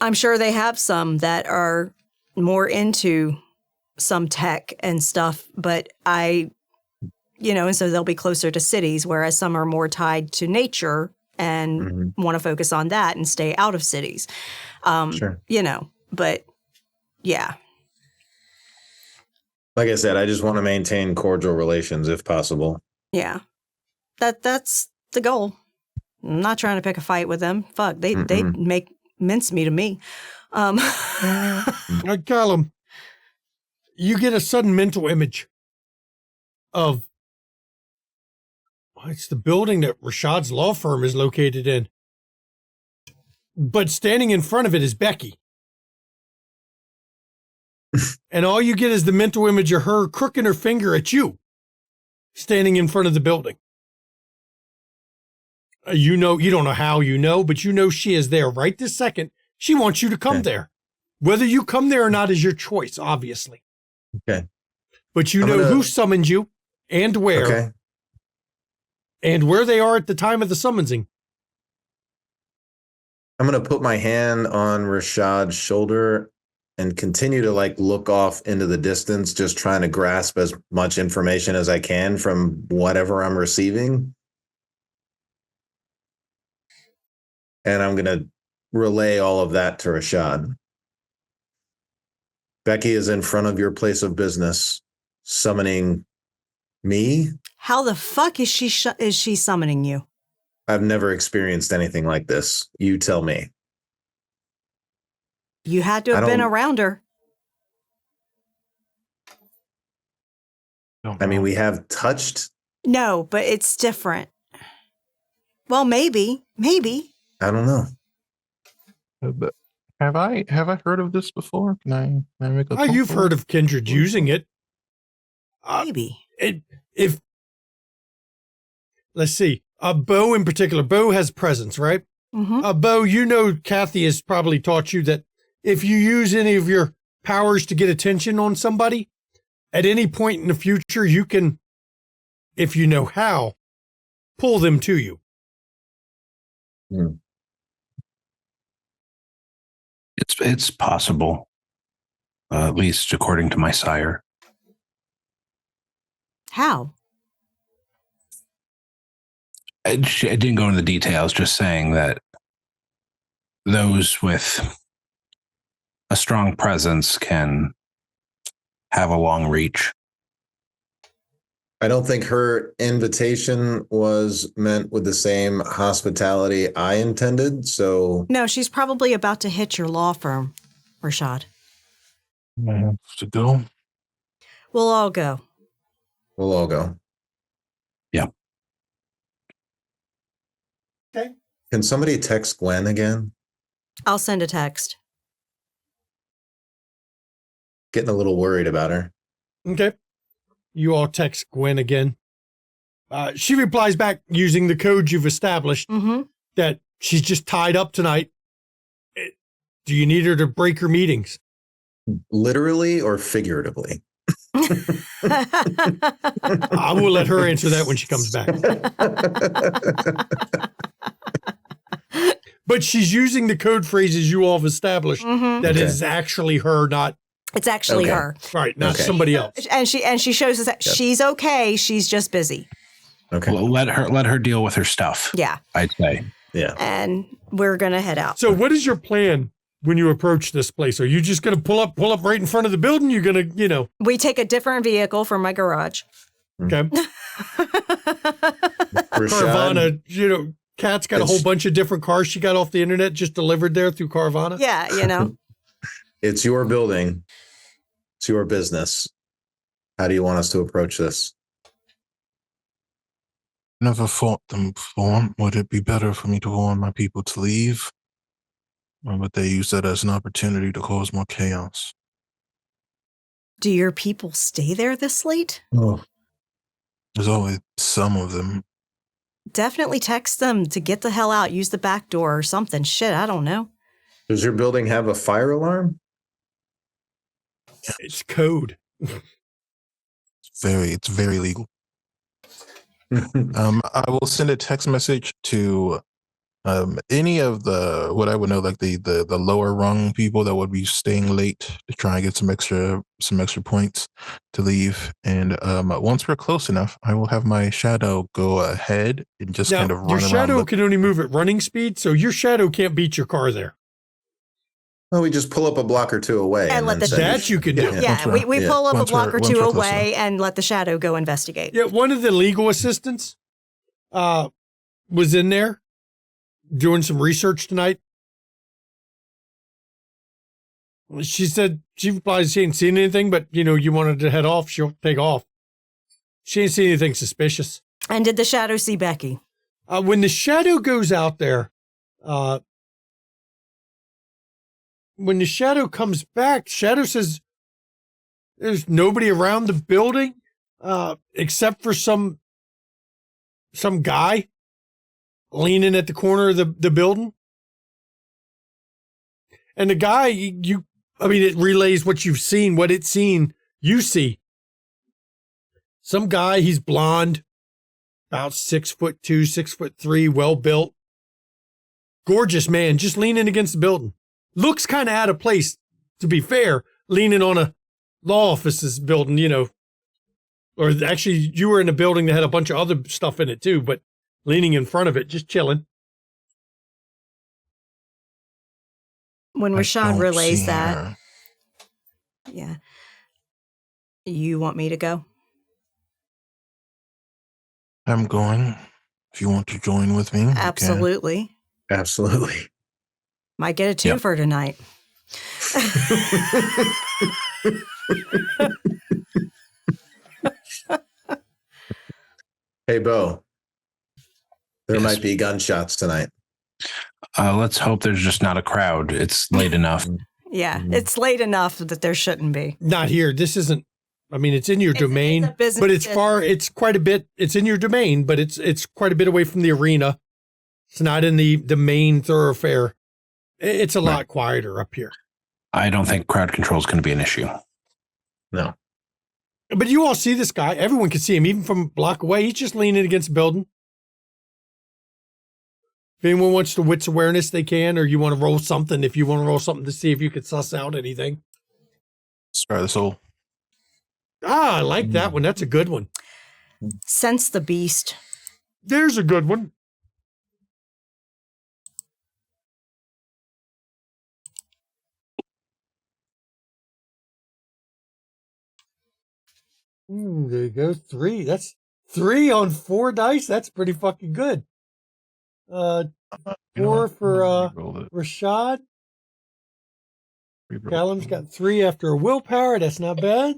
I'm sure they have some that are more into some tech and stuff, but and so they'll be closer to cities, whereas some are more tied to nature and want to focus on that and stay out of cities.
Sure.
But yeah.
Like I said, I just want to maintain cordial relations if possible.
Yeah. That's the goal. I'm not trying to pick a fight with them. Fuck, they make mincemeat of me.
Callum, you get a sudden mental image of it's the building that Rashad's law firm is located in. But standing in front of it is Becky. And all you get is the mental image of her crooking her finger at you, standing in front of the building. You don't know how but she is there right this second. She wants you to come there. Whether you come there or not is your choice, obviously.
Okay.
But who summoned you and where.
Okay.
And where they are at the time of the summonsing.
I'm going to put my hand on Rashad's shoulder and continue to like look off into the distance, just trying to grasp as much information as I can from whatever I'm receiving. And I'm going to relay all of that to Rashad. Becky is in front of your place of business, summoning me.
How the fuck is she summoning you?
I've never experienced anything like this. You tell me.
You had to have been around her.
I mean, we have touched.
No, but it's different. Well, maybe.
I don't know.
But have I heard of this before? Can I make a?
You've heard of Kindred using it.
Maybe.
Let's see. Bo in particular. Bo has presence, right?
Mm-hmm.
Bo, you know, Kathy has probably taught you that if you use any of your powers to get attention on somebody, at any point in the future, you can, if you know how, pull them to you.
Hmm.
It's possible, at least according to my sire.
How?
I didn't go into the details, just saying that those with a strong presence can have a long reach.
I don't think her invitation was meant with the same hospitality I intended. So
No, she's probably about to hit your law firm, Rashad.
I have to go.
We'll all go.
we'll all go.
Yeah.
Okay.
Can somebody text Gwen again?
I'll send a text.
Getting a little worried about her.
Okay. You all text Gwen again. She replies back using the code you've established that she's just tied up tonight. Do you need her to break her meetings?
Literally or figuratively?
I will let her answer that when she comes back. But she's using the code phrases you all have established that is actually her, not...
It's actually her.
Right, not somebody else.
And she shows us that she's okay. She's just busy.
Okay.
Well, let her deal with her stuff.
Yeah.
I'd say.
Yeah.
And we're going to head out.
So what is your plan when you approach this place? Are you just going to pull up right in front of the building? You're going to,
We take a different vehicle from my garage.
Okay. Carvana, Kat's got a whole bunch of different cars she got off the internet just delivered there through Carvana.
Yeah,
It's your building. It's your business. How do you want us to approach this?
Never fought them before. Would it be better for me to warn my people to leave? Or would they use that as an opportunity to cause more chaos?
Do your people stay there this late?
Oh.
There's always some of them.
Definitely text them to get the hell out. Use the back door or something. Shit, I don't know.
Does your building have a fire alarm?
It's code.
It's very legal. I will send a text message to any of what I would know, like the lower rung people that would be staying late to try and get some extra points to leave. And once we're close enough, I will have my shadow go ahead and just kind of run around.
Your shadow can only move at running speed, so your shadow can't beat your car there.
Well, we just pull up a block or two away.
And let
that you can do.
Yeah, we pull up a block or two away
enough.
and let the shadow go investigate.
Yeah, one of the legal assistants was in there doing some research tonight. She said she replies she ain't seen anything, but you wanted to head off, she'll take off. She ain't seen anything suspicious.
And did the shadow see Becky?
When the shadow goes out there, when the shadow comes back, shadow says there's nobody around the building except for some guy leaning at the corner of the building. And the guy, it relays what you've seen, what it's seen, you see. Some guy, he's blonde, about 6'2", 6'3", well built. Gorgeous man, just leaning against the building. Looks kind of out of place to be fair, leaning on a law offices building, you know, or actually you were in a building that had a bunch of other stuff in it too, but leaning in front of it, just chilling.
When Rashad relays that,
her.
yeah. You want me to go?
I'm going. If you want to join with me,
Absolutely.
Absolutely.
Might get a twofer tonight.
Hey, Bo. There
Yes.
might be gunshots tonight.
Let's hope there's just not a crowd. It's late enough.
Yeah, it's late enough that there shouldn't be.
Not here. This isn't, I mean, it's in your domain,
it's a business
but it's quite a bit, it's in your domain, but it's quite a bit away from the arena. It's not in the main thoroughfare. It's a lot quieter up here.
I don't think crowd control is going to be an issue.
No.
But you all see this guy. Everyone can see him, even from a block away. He's just leaning against a building. If anyone wants to wits awareness, they can, or you want to roll something. If you want to roll something to see if you could suss out anything.
Spare the soul.
Ah, I like that one. That's a good one.
Sense the beast.
There's a good one. There you go. 3. That's 3 on 4 dice. That's pretty fucking good. 4 for Rashad. Callum's got 3 after a willpower. That's not bad.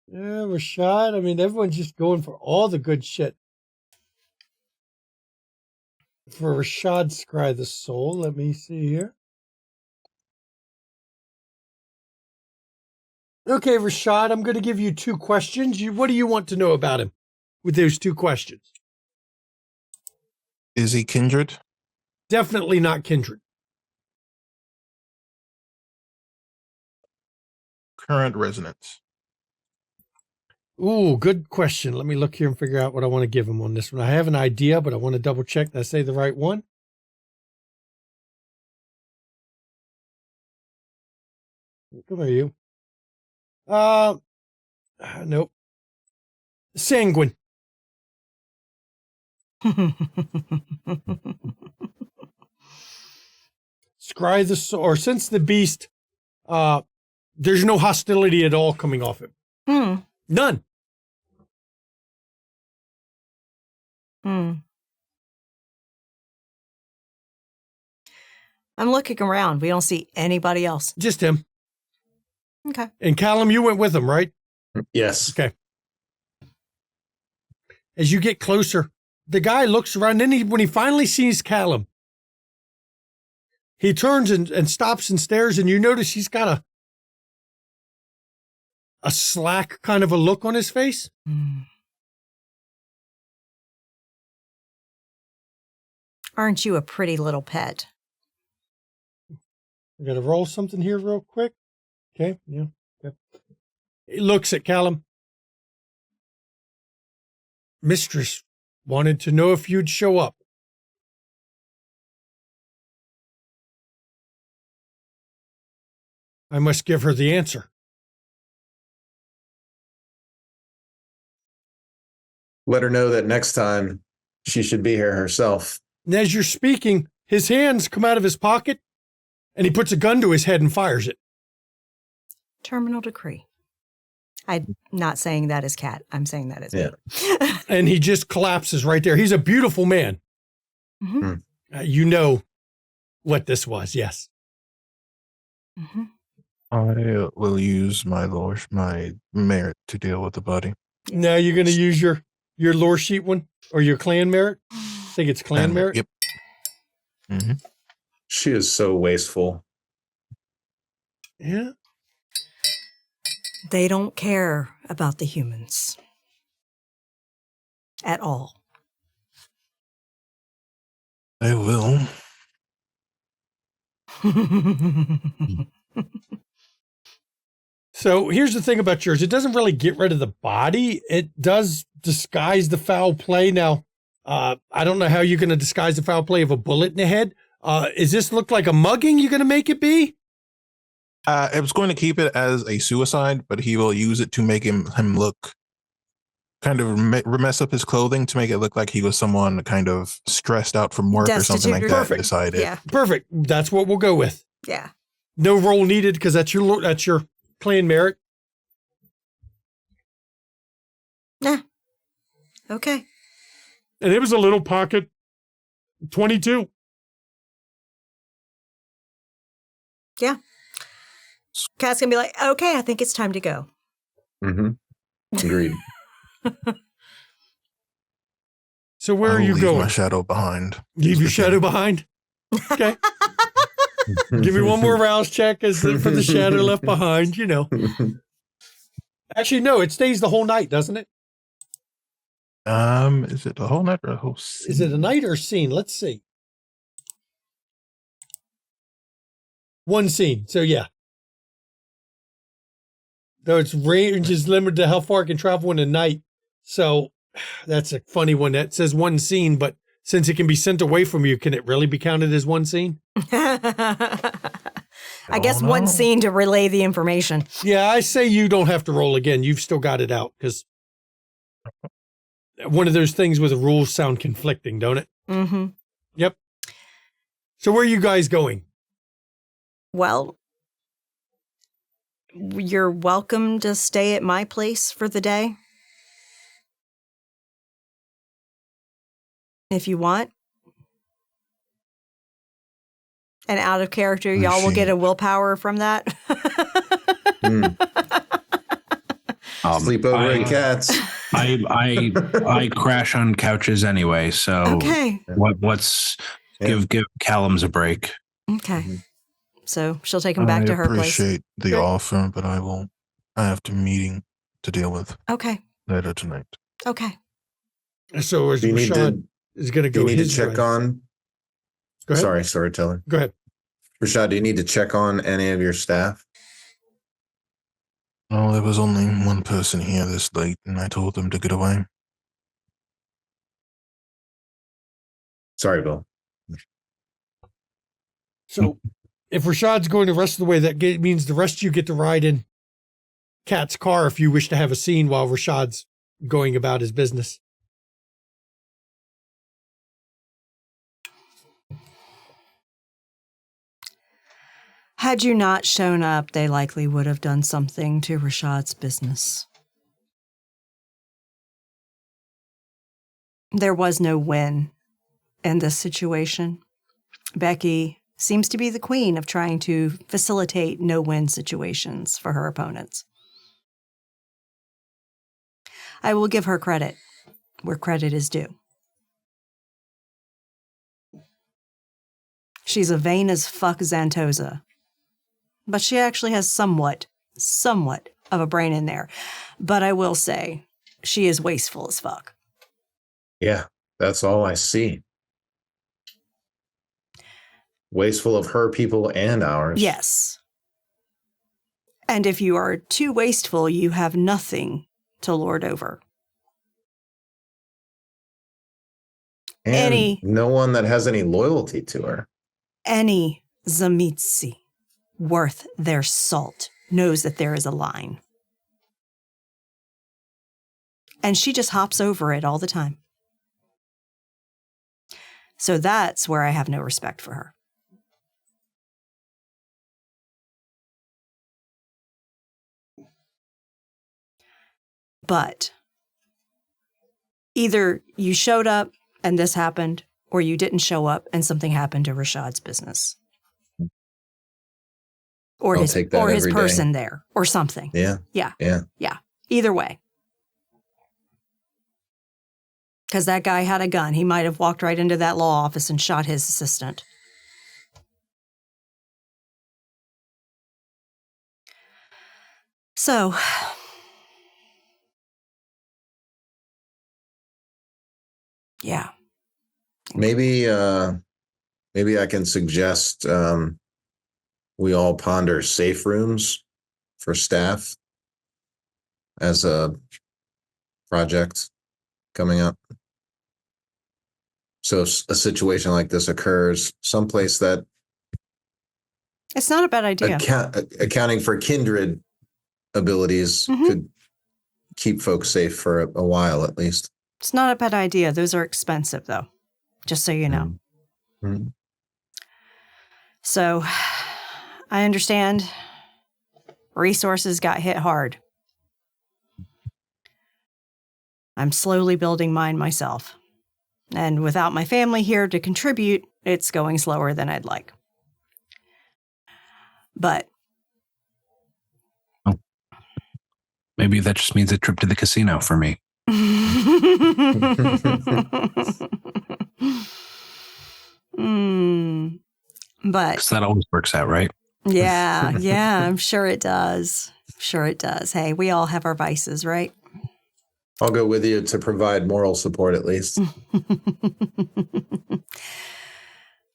Yeah, Rashad. I mean, everyone's just going for all the good shit. For Rashad, scry the soul. Let me see here. Okay, Rashad, I'm going to give you 2 questions. What do you want to know about him with those 2 questions?
Is he kindred?
Definitely not kindred.
Current residence.
Ooh, good question. Let me look here and figure out what I want to give him on this one. I have an idea, but I want to double check that I say the right one. Come here, you. Nope. Sanguine. Scry the soul, or sense the beast. There's no hostility at all coming off him. None.
I'm looking around. We don't see anybody else.
Just him.
Okay.
And Callum, you went with him, right?
Yes.
Okay. As you get closer, the guy looks around. Then when he finally sees Callum, he turns and stops and stares, and you notice he's got a slack kind of a look on his face.
Aren't you a pretty little pet?
I got to roll something here real quick. Okay. Yeah. Okay. He looks at Callum. Mistress wanted to know if you'd show up. I must give her the answer.
Let her know that next time she should be here herself.
And as you're speaking, his hands come out of his pocket and he puts a gun to his head and fires it.
Terminal decree. I'm not saying that as Cat. I'm saying that as me.
And he just collapses right there. He's a beautiful man. You know what this was, yes.
I will use my merit to deal with the body.
Now you're going to use your lore sheet one or your clan merit? I think it's clan merit.
Yep. Mm-hmm.
She is so wasteful.
Yeah.
They don't care about the humans at all.
They will.
So here's the thing about yours. It doesn't really get rid of the body. It does disguise the foul play. Now, I don't know how you're going to disguise the foul play of a bullet in the head. Is this look like a mugging you're going to make it be?
I was going to keep it as a suicide, but he will use it to make him look kind of mess up his clothing to make it look like he was someone kind of stressed out from work or something like that.
Perfect.
Decided.
Yeah.
Perfect. That's what we'll go with.
Yeah.
No roll needed because that's your clan merit.
Yeah. Okay.
And it was a little pocket 22.
Yeah. Cat's gonna be like, okay, I think it's time to go.
Mm-hmm. Agreed.
So where are you
leave
going?
My shadow behind.
Leave your shadow behind? Okay. Give me one more rouse check as for the shadow left behind, you know. Actually, no, it stays the whole night, doesn't it?
Is it the whole night or a whole scene?
Is it a night or a scene? Let's see. One scene. So yeah. Though its range is limited to how far it can travel in a night. So that's a funny one. That says one scene, but since it can be sent away from you, can it really be counted as one scene?
I guess one scene to relay the information.
Yeah, I say you don't have to roll again. You've still got it out because one of those things where the rules sound conflicting, don't it?
Mm-hmm.
Yep. So where are you guys going?
Well, you're welcome to stay at my place for the day. If you want. And out of character, y'all will get a willpower from that.
Sleep over at Cats.
I crash on couches anyway, so
okay.
Give Callum's a break.
Okay. So she'll take him back to her place.
I appreciate the offer, but I have a meeting to deal with.
Okay.
Later tonight.
Okay.
So as Rashad is going to go,
do you need to check on?
Go ahead.
Sorry, storyteller.
Go ahead.
Rashad, do you need to check on any of your staff?
Oh, there was only one person here this late, and I told them to get away.
Sorry, Bill.
So if Rashad's going the rest of the way, that means the rest of you get to ride in Kat's car if you wish to have a scene while Rashad's going about his business.
Had you not shown up, they likely would have done something to Rashad's business. There was no win in this situation. Becky seems to be the queen of trying to facilitate no-win situations for her opponents. I will give her credit where credit is due. She's a vain as fuck Xantosa, but she actually has somewhat of a brain in there. But I will say, she is wasteful as fuck.
Yeah, that's all I see. Wasteful of her people and ours.
Yes. And if you are too wasteful, you have nothing to lord over.
And no one that has any loyalty to her.
Any Zamitsi worth their salt knows that there is a line. And she just hops over it all the time. So that's where I have no respect for her. But either you showed up and this happened, or you didn't show up and something happened to Rashad's business. Or his person there, or something.
Yeah.
Yeah.
Yeah.
Yeah. Either way. Because that guy had a gun. He might have walked right into that law office and shot his assistant. So, yeah.
Maybe I can suggest we all ponder safe rooms for staff as a project coming up. So if a situation like this occurs someplace that
It's not a bad idea.
accounting for kindred abilities could keep folks safe for a while at least.
It's not a bad idea. Those are expensive, though, just so you know.
Mm-hmm.
So I understand resources got hit hard. I'm slowly building mine myself. And without my family here to contribute, it's going slower than I'd like. But
maybe that just means a trip to the casino for me.
But
because that always works out, right?
yeah, I'm sure it does. Sure it does. Hey, we all have our vices, right?
I'll go with you to provide moral support at least.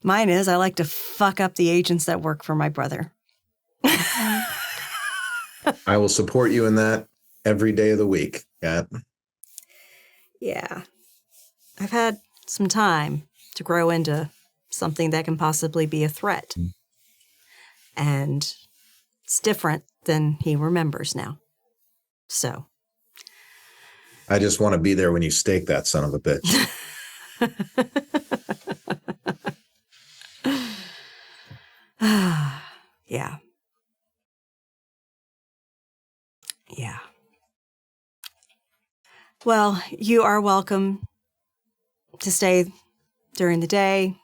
Mine is I like to fuck up the agents that work for my brother.
I will support you in that every day of the week, Kat.
Yeah. I've had some time to grow into something that can possibly be a threat. And it's different than he remembers now. So.
I just want to be there when you stake that son of a bitch.
Yeah. Yeah. Well, you are welcome to stay during the day.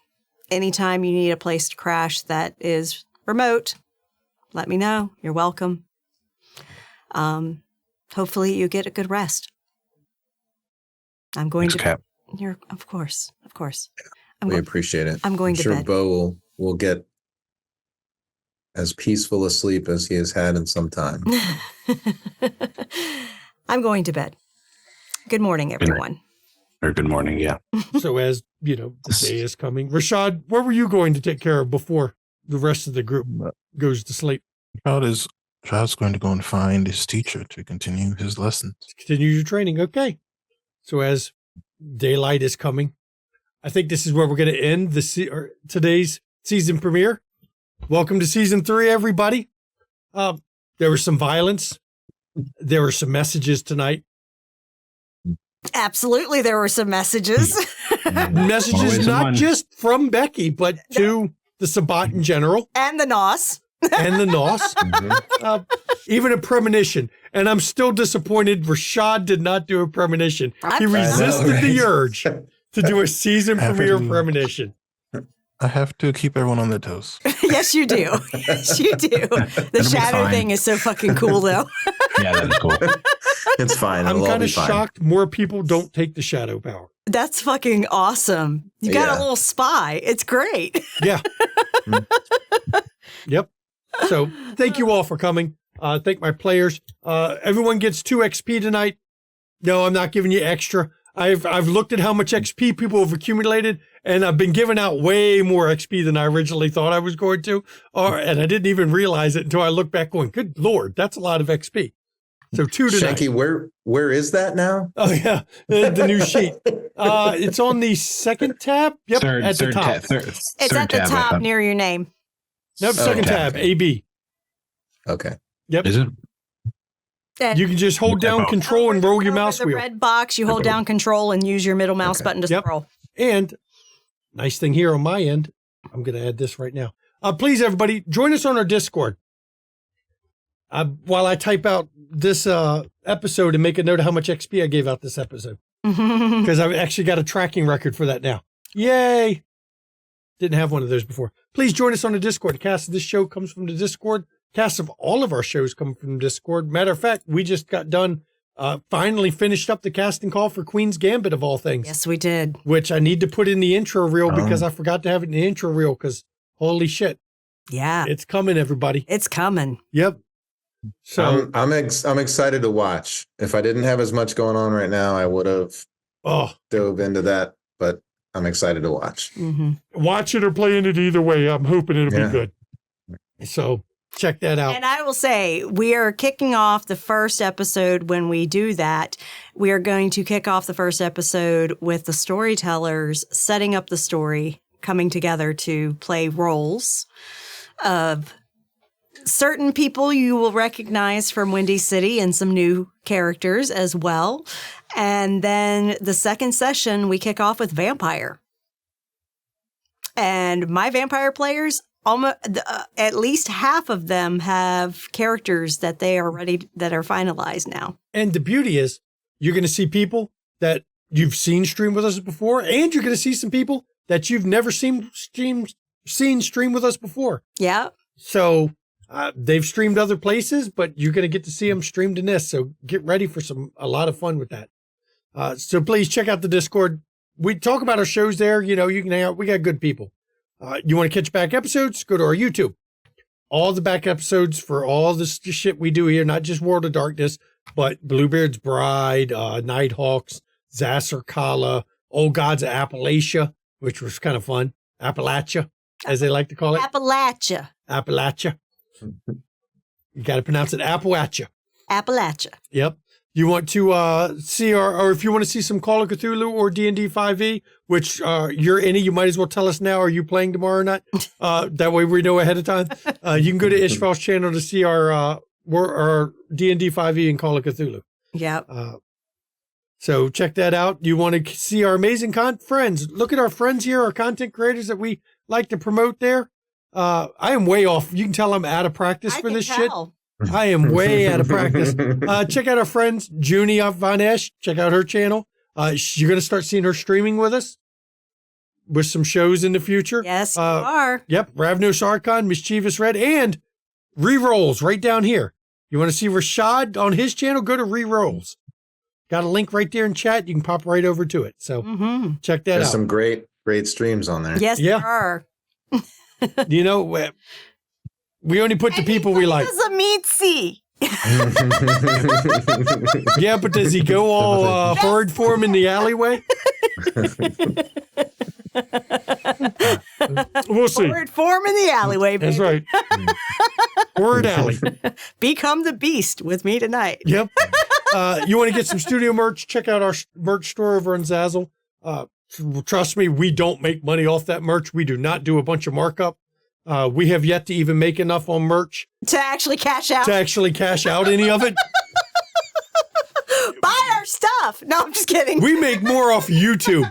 Anytime you need a place to crash that is remote, let me know. You're welcome. Hopefully you get a good rest. I'm going
Thanks, Cap.
You're, of course.
We appreciate it.
I'm going to
sure
bed.
Bo will get as peaceful a sleep as he has had in some time.
I'm going to bed. Good morning, everyone.
Or good morning, yeah.
So as, the day is coming. Rashad, what were you going to take care of before the rest of the group goes to sleep?
Child's going to go and find his teacher to continue his lessons.
Continue your training. Okay. So as daylight is coming, I think this is where we're going to end today's season premiere. Welcome to season 3, everybody. There was some violence. There were some messages tonight.
Absolutely, there were some messages.
Messages not just from Becky, but to the Sabat in general.
And the NOS.
Even a premonition. And I'm still disappointed Rashad did not do a premonition. He resisted the urge to do a season premiere premonition.
I have to keep everyone on their toes.
Yes, you do. Yes, you do. The shadow thing is so fucking cool, though.
Yeah, that is cool.
It's fine.
I'm kind of shocked more people don't take the shadow power.
That's fucking awesome. You got a little spy. It's great.
Yeah. Yep. So thank you all for coming. Thank my players. Everyone gets 2 XP tonight. No, I'm not giving you extra. I've looked at how much XP people have accumulated, and I've been giving out way more XP than I originally thought I was going to. And I didn't even realize it until I looked back going, good Lord, that's a lot of XP. So 2 tonight.
Shanky, where is that now?
Oh, yeah. The new sheet. It's on the second tab. Yep, at the top.
It's at the top near your name.
Nope, second tab, AB.
Okay.
Yep.
Is it?
You can just hold down control and roll your mouse wheel.
The red box, you hold down control and use your middle mouse button to scroll.
And nice thing here on my end, I'm going to add this right now. Please, everybody, join us on our Discord. While I type out this episode and make a note of how much XP I gave out this episode. Because I've actually got a tracking record for that now. Yay! Didn't have one of those before. Please join us on the Discord. The cast of this show comes from the Discord. Cast of all of our shows come from Discord. Matter of fact, we just got done, finally finished up the casting call for Queen's Gambit of all things.
Yes, we did.
Which I need to put in the intro reel because I forgot to have it in the intro reel because holy shit.
Yeah.
It's coming, everybody.
It's coming.
Yep. So
I'm excited to watch. If I didn't have as much going on right now, I would have dove into that, but I'm excited to watch.
Watch it or play in it either way. I'm hoping it'll be good. So check that out.
And I will say, we are kicking off the first episode when we do that. We are going to kick off the first episode with the storytellers setting up the story, coming together to play roles of certain people you will recognize from Windy City and some new characters as well. And then the second session, we kick off with Vampire. And my vampire players, almost at least half of them have characters that they are ready, that are finalized now.
And the beauty is, you're going to see people that you've seen stream with us before, and you're going to see some people that you've never seen stream with us before.
Yeah.
So they've streamed other places, but you're going to get to see them streamed in this. So get ready for a lot of fun with that. So please check out the Discord. We talk about our shows there. You know, you can hang out. We got good people. You want to catch back episodes? Go to our YouTube. All the back episodes for all this shit we do here, not just World of Darkness, but Bluebeard's Bride, Nighthawks, Zasser Kala, Old Gods of Appalachia, which was kind of fun. Appalachia, as they like to call it.
Appalachia.
You got to pronounce it Appalachia. Yep. You want to see or if you want to see some Call of Cthulhu or D&D 5e, which you're in it, you might as well tell us now. Are you playing tomorrow or not? That way we know ahead of time. You can go to Ishval's channel to see our D&D 5e and Call of Cthulhu.
Yep.
So check that out. You want to see our amazing friends. Look at our friends here, our content creators that we like to promote there. I am way off. You can tell I'm out of practice for this shit. I am way out of practice. Check out our friends, Junie Von Esch. Check out her channel. You're going to start seeing her streaming with us with some shows in the future.
Yes, you are.
Yep. Ravnos Archon, Mischievous Red, and Rerolls right down here. You want to see Rashad on his channel? Go to Rerolls. Got a link right there in chat. You can pop right over to it. So check that out.
There's some great streams on there.
Yes, there are.
You know, we only put the people we like.
He's a meatsy.
Yeah, but does he go all horde form in the alleyway? We'll see.
Horde form in the alleyway, baby.
That's right. Horde alley.
Become the beast with me tonight.
Yep. You want to get some studio merch? Check out our merch store over on Zazzle. Trust me, we don't make money off that merch. We do not do a bunch of markup. We have yet to even make enough on merch
to actually cash out.
Any of it.
Buy our stuff. No, I'm just kidding.
We make more off YouTube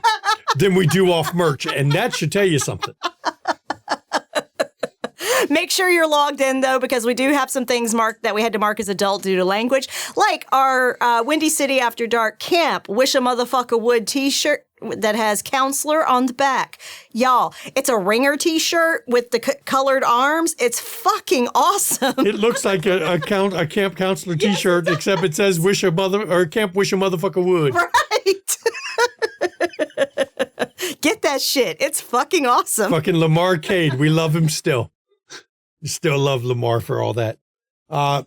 than we do off merch, and that should tell you something.
Make sure you're logged in, though, because we do have some things marked that we had to mark as adult due to language, like our Windy City After Dark Camp Wish a Motherfucker Would t-shirt that has counselor on the back. Y'all, it's a ringer t-shirt with the colored arms. It's fucking awesome.
It looks like a camp counselor t-shirt, except it says Camp Wish a Motherfucker Would.
Right. Get that shit. It's fucking awesome.
Fucking Lamar Cade. We love him still. Still love Lamar for all that.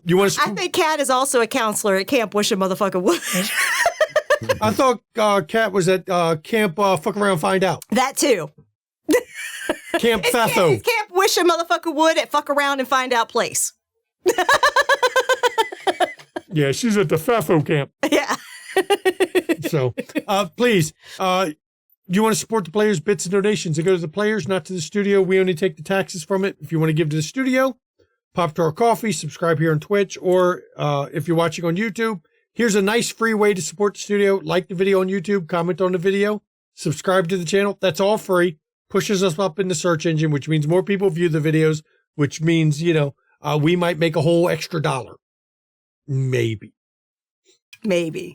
You want to?
I think Kat is also a counselor at Camp Wish a Motherfucker Would.
I thought Kat was at Camp Fuck Around Find Out.
That too.
Camp Fatho.
Camp Wish a Motherfucker Would at Fuck Around and Find Out place.
Yeah, she's at the Fatho camp.
Yeah.
So, please, you want to support the players, bits and donations. They go to the players, not to the studio. We only take the taxes from it. If you want to give to the studio, pop to our Ko-fi, subscribe here on Twitch, or if you're watching on YouTube, here's a nice free way to support the studio. Like the video on YouTube, comment on the video, subscribe to the channel. That's all free. Pushes us up in the search engine, which means more people view the videos, which means, we might make a whole extra $1. Maybe.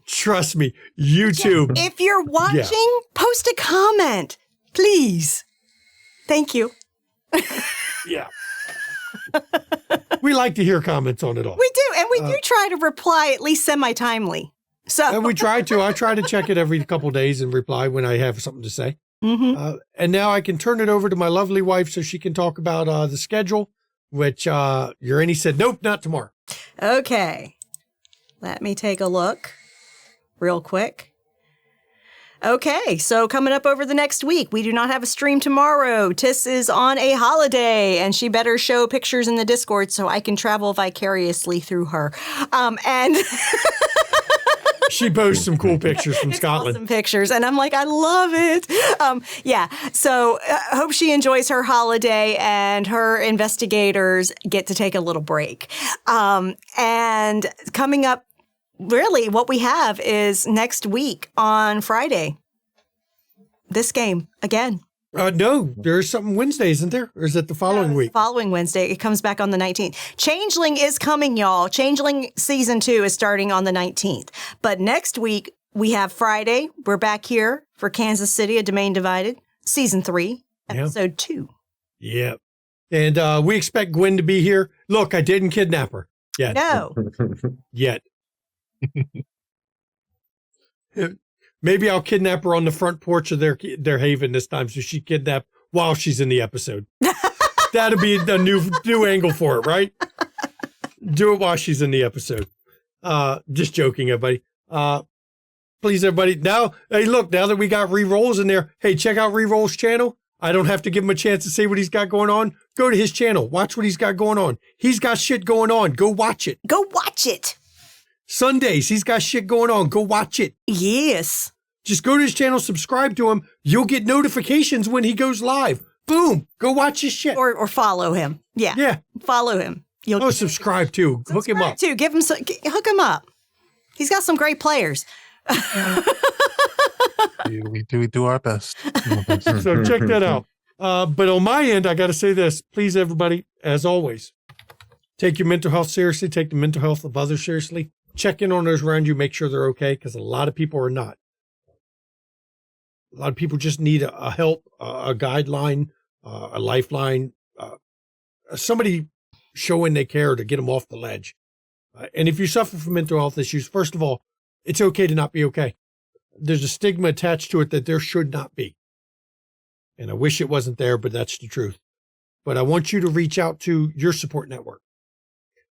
Trust me, YouTube.
If you're watching, post a comment, please. Thank you.
Yeah. We like to hear comments on it all.
We do, and we do try to reply at least semi-timely. So
and we try to. I try to check it every couple of days and reply when I have something to say.
Mm-hmm.
And now I can turn it over to my lovely wife so she can talk about the schedule, which Uranie said, nope, not tomorrow.
Okay. Let me take a look real quick. Okay, so coming up over the next week, we do not have a stream tomorrow. Tiss is on a holiday, and she better show pictures in the Discord so I can travel vicariously through her. And
she posts some cool pictures from Scotland.
Awesome pictures, and I'm like, I love it. Yeah, so I hope she enjoys her holiday, and her investigators get to take a little break. And coming up, really, what we have is next week on Friday. This game again.
No, there's something Wednesday, isn't there? Or is it the following week?
Following Wednesday. It comes back on the 19th. Changeling is coming, y'all. Changeling season 2 is starting on the 19th. But next week, we have Friday. We're back here for Kansas City, A Domain Divided, season 3, episode 2.
Yep. And we expect Gwen to be here. Look, I didn't kidnap her yet.
No.
Yet. Maybe I'll kidnap her on the front porch of their haven this time, so she kidnapped while she's in the episode. That'll be the new angle for it, right? Do it while she's in the episode. Just joking, everybody. Please, everybody. Now, hey, look, now that we got Rerolls in there, hey, check out Rerolls' channel. I don't have to give him a chance to say what he's got going on. Go to his channel. Watch what he's got going on. He's got shit going on. Go watch it.
Go watch it.
Sundays, he's got shit going on. Go watch it.
Yes.
Just go to his channel, subscribe to him. You'll get notifications when he goes live. Boom. Go watch his shit.
Or follow him. Yeah.
Yeah.
Follow him. You'll
subscribe too. Hook him up.
Too. Give him hook him up. He's got some great players.
We do our best.
So check that out. But on my end, I got to say this. Please, everybody, as always, take your mental health seriously. Take the mental health of others seriously. Check in on those around you. Make sure they're okay, because a lot of people are not. A lot of people just need a help, a guideline, a lifeline, somebody showing they care to get them off the ledge. And if you suffer from mental health issues, first of all, it's okay to not be okay. There's a stigma attached to it that there should not be. And I wish it wasn't there, but that's the truth. But I want you to reach out to your support network.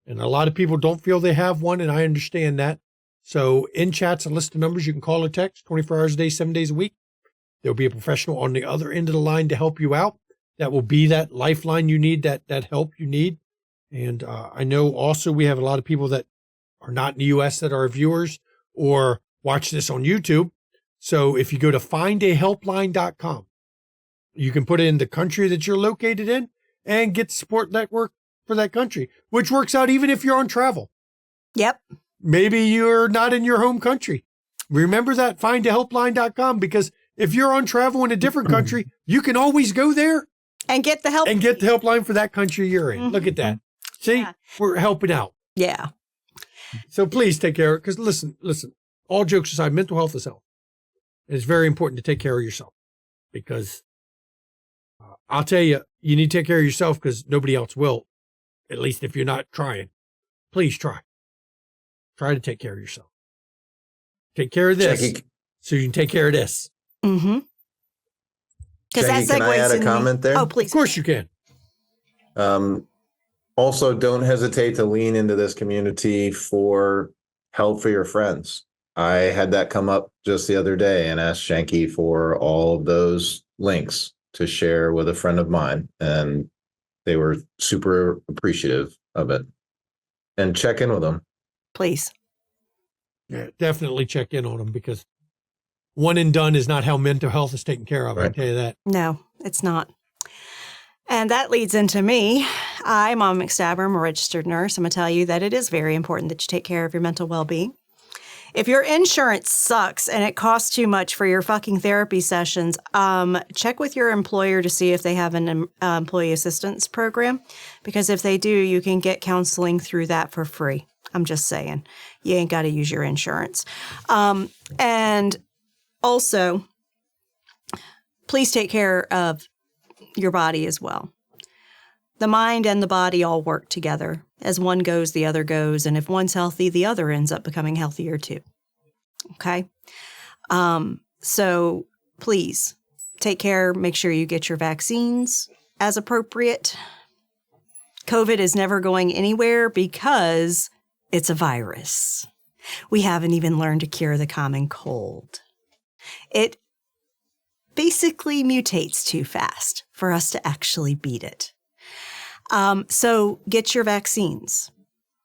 And a lot of people don't feel they have one, and I understand that. So in chat's a list of numbers you can call or text 24 hours a day, 7 days a week. There'll be a professional on the other end of the line to help you out. That will be that lifeline you need, that help you need. And I know also we have a lot of people that are not in the U.S. that are viewers or watch this on YouTube. So if you go to findahelpline.com, you can put in the country that you're located in and get the support network for that country, which works out even if you're on travel.
Yep.
Maybe you're not in your home country. Remember that, findahelpline.com, because if you're on travel in a different country, you can always go there
and get the help.
And get the helpline for that country you're in. Mm-hmm. Look at that. See, We're helping out.
Yeah.
So please take care of it. Because listen, all jokes aside, mental health is health. It's very important to take care of yourself, because I'll tell you, you need to take care of yourself because nobody else will, at least if you're not trying. Please try. Try to take care of yourself. Take care of this so you can take care of this.
Mm-hmm.
Jackie, can I add a comment there?
Oh, please.
Of course you can.
Also, don't hesitate to lean into this community for help for your friends. I had that come up just the other day and asked Shanky for all of those links to share with a friend of mine, and they were super appreciative of it. And check in with them.
Please.
Yeah, definitely check in on them, because one and done is not how mental health is taken care of. Right. I tell you that.
No, it's not. And that leads into me. I'm Mom McStabber. I'm a registered nurse. I'm going to tell you that it is very important that you take care of your mental well-being. If your insurance sucks and it costs too much for your fucking therapy sessions, check with your employer to see if they have an employee assistance program. Because if they do, you can get counseling through that for free. I'm just saying. You ain't got to use your insurance. And also, please take care of your body as well. The mind and the body all work together. As one goes, the other goes. And if one's healthy, the other ends up becoming healthier too. Okay? So please take care. Make sure you get your vaccines as appropriate. COVID is never going anywhere because it's a virus. We haven't even learned to cure the common cold. It basically mutates too fast for us to actually beat it. So get your vaccines.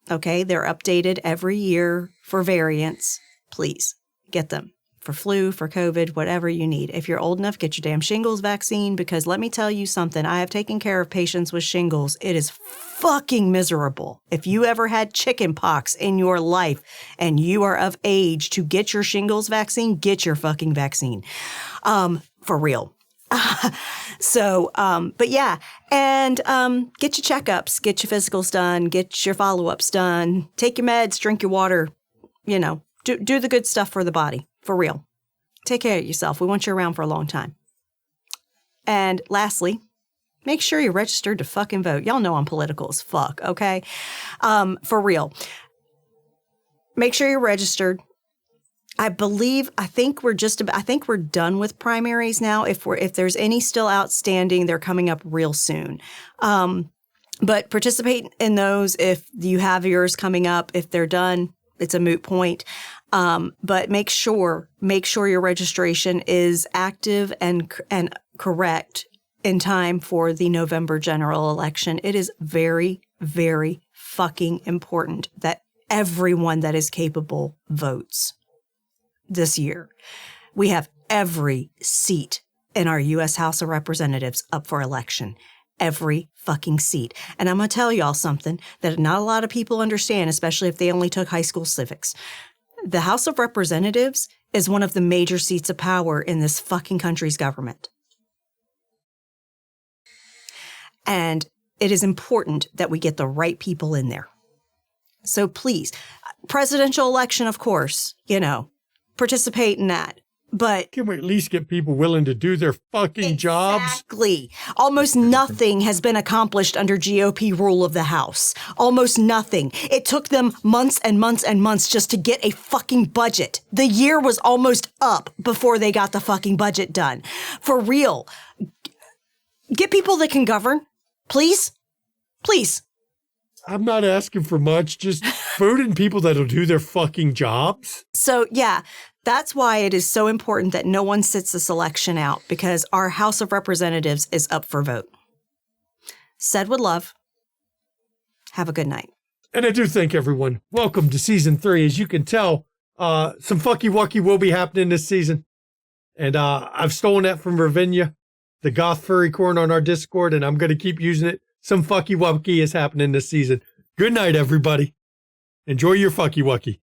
Okay, they're updated every year for variants. Please get them for flu, for COVID, whatever you need. If you're old enough, get your damn shingles vaccine, because let me tell you something. I have taken care of patients with shingles. It is fucking miserable. If you ever had chicken pox in your life and you are of age to get your shingles vaccine, get your fucking vaccine. For real. But yeah, and get your checkups, get your physicals done, get your follow-ups done, take your meds, drink your water, do the good stuff for the body, for real. Take care of yourself. We want you around for a long time. And lastly, make sure you're registered to fucking vote. Y'all know I'm political as fuck, okay? For real. Make sure you're registered. I think we're done with primaries now. If there's any still outstanding, they're coming up real soon. But participate in those if you have yours coming up. If they're done, it's a moot point. But make sure your registration is active and correct in time for the November general election. It is very, very fucking important that everyone that is capable votes. This year, we have every seat in our U.S. House of Representatives up for election. Every fucking seat. And I'm going to tell y'all something that not a lot of people understand, especially if they only took high school civics. The House of Representatives is one of the major seats of power in this fucking country's government. And it is important that we get the right people in there. So please, presidential election, of course, participate in that. But
can we at least get people willing to do their fucking jobs?
Exactly. Almost nothing has been accomplished under GOP rule of the House. Almost nothing. It took them months and months and months just to get a fucking budget. The year was almost up before they got the fucking budget done. For real. Get people that can govern. Please. Please.
I'm not asking for much. Just vote in people that'll do their fucking jobs.
So, yeah, that's why it is so important that no one sits this election out, because our House of Representatives is up for vote. Said with love. Have a good night.
And I do thank everyone. Welcome to season 3. As you can tell, some fucky wucky will be happening this season. And I've stolen that from Ravinia, the goth furry corn on our Discord, and I'm going to keep using it. Some fucky wucky is happening this season. Good night, everybody. Enjoy your fucky wucky.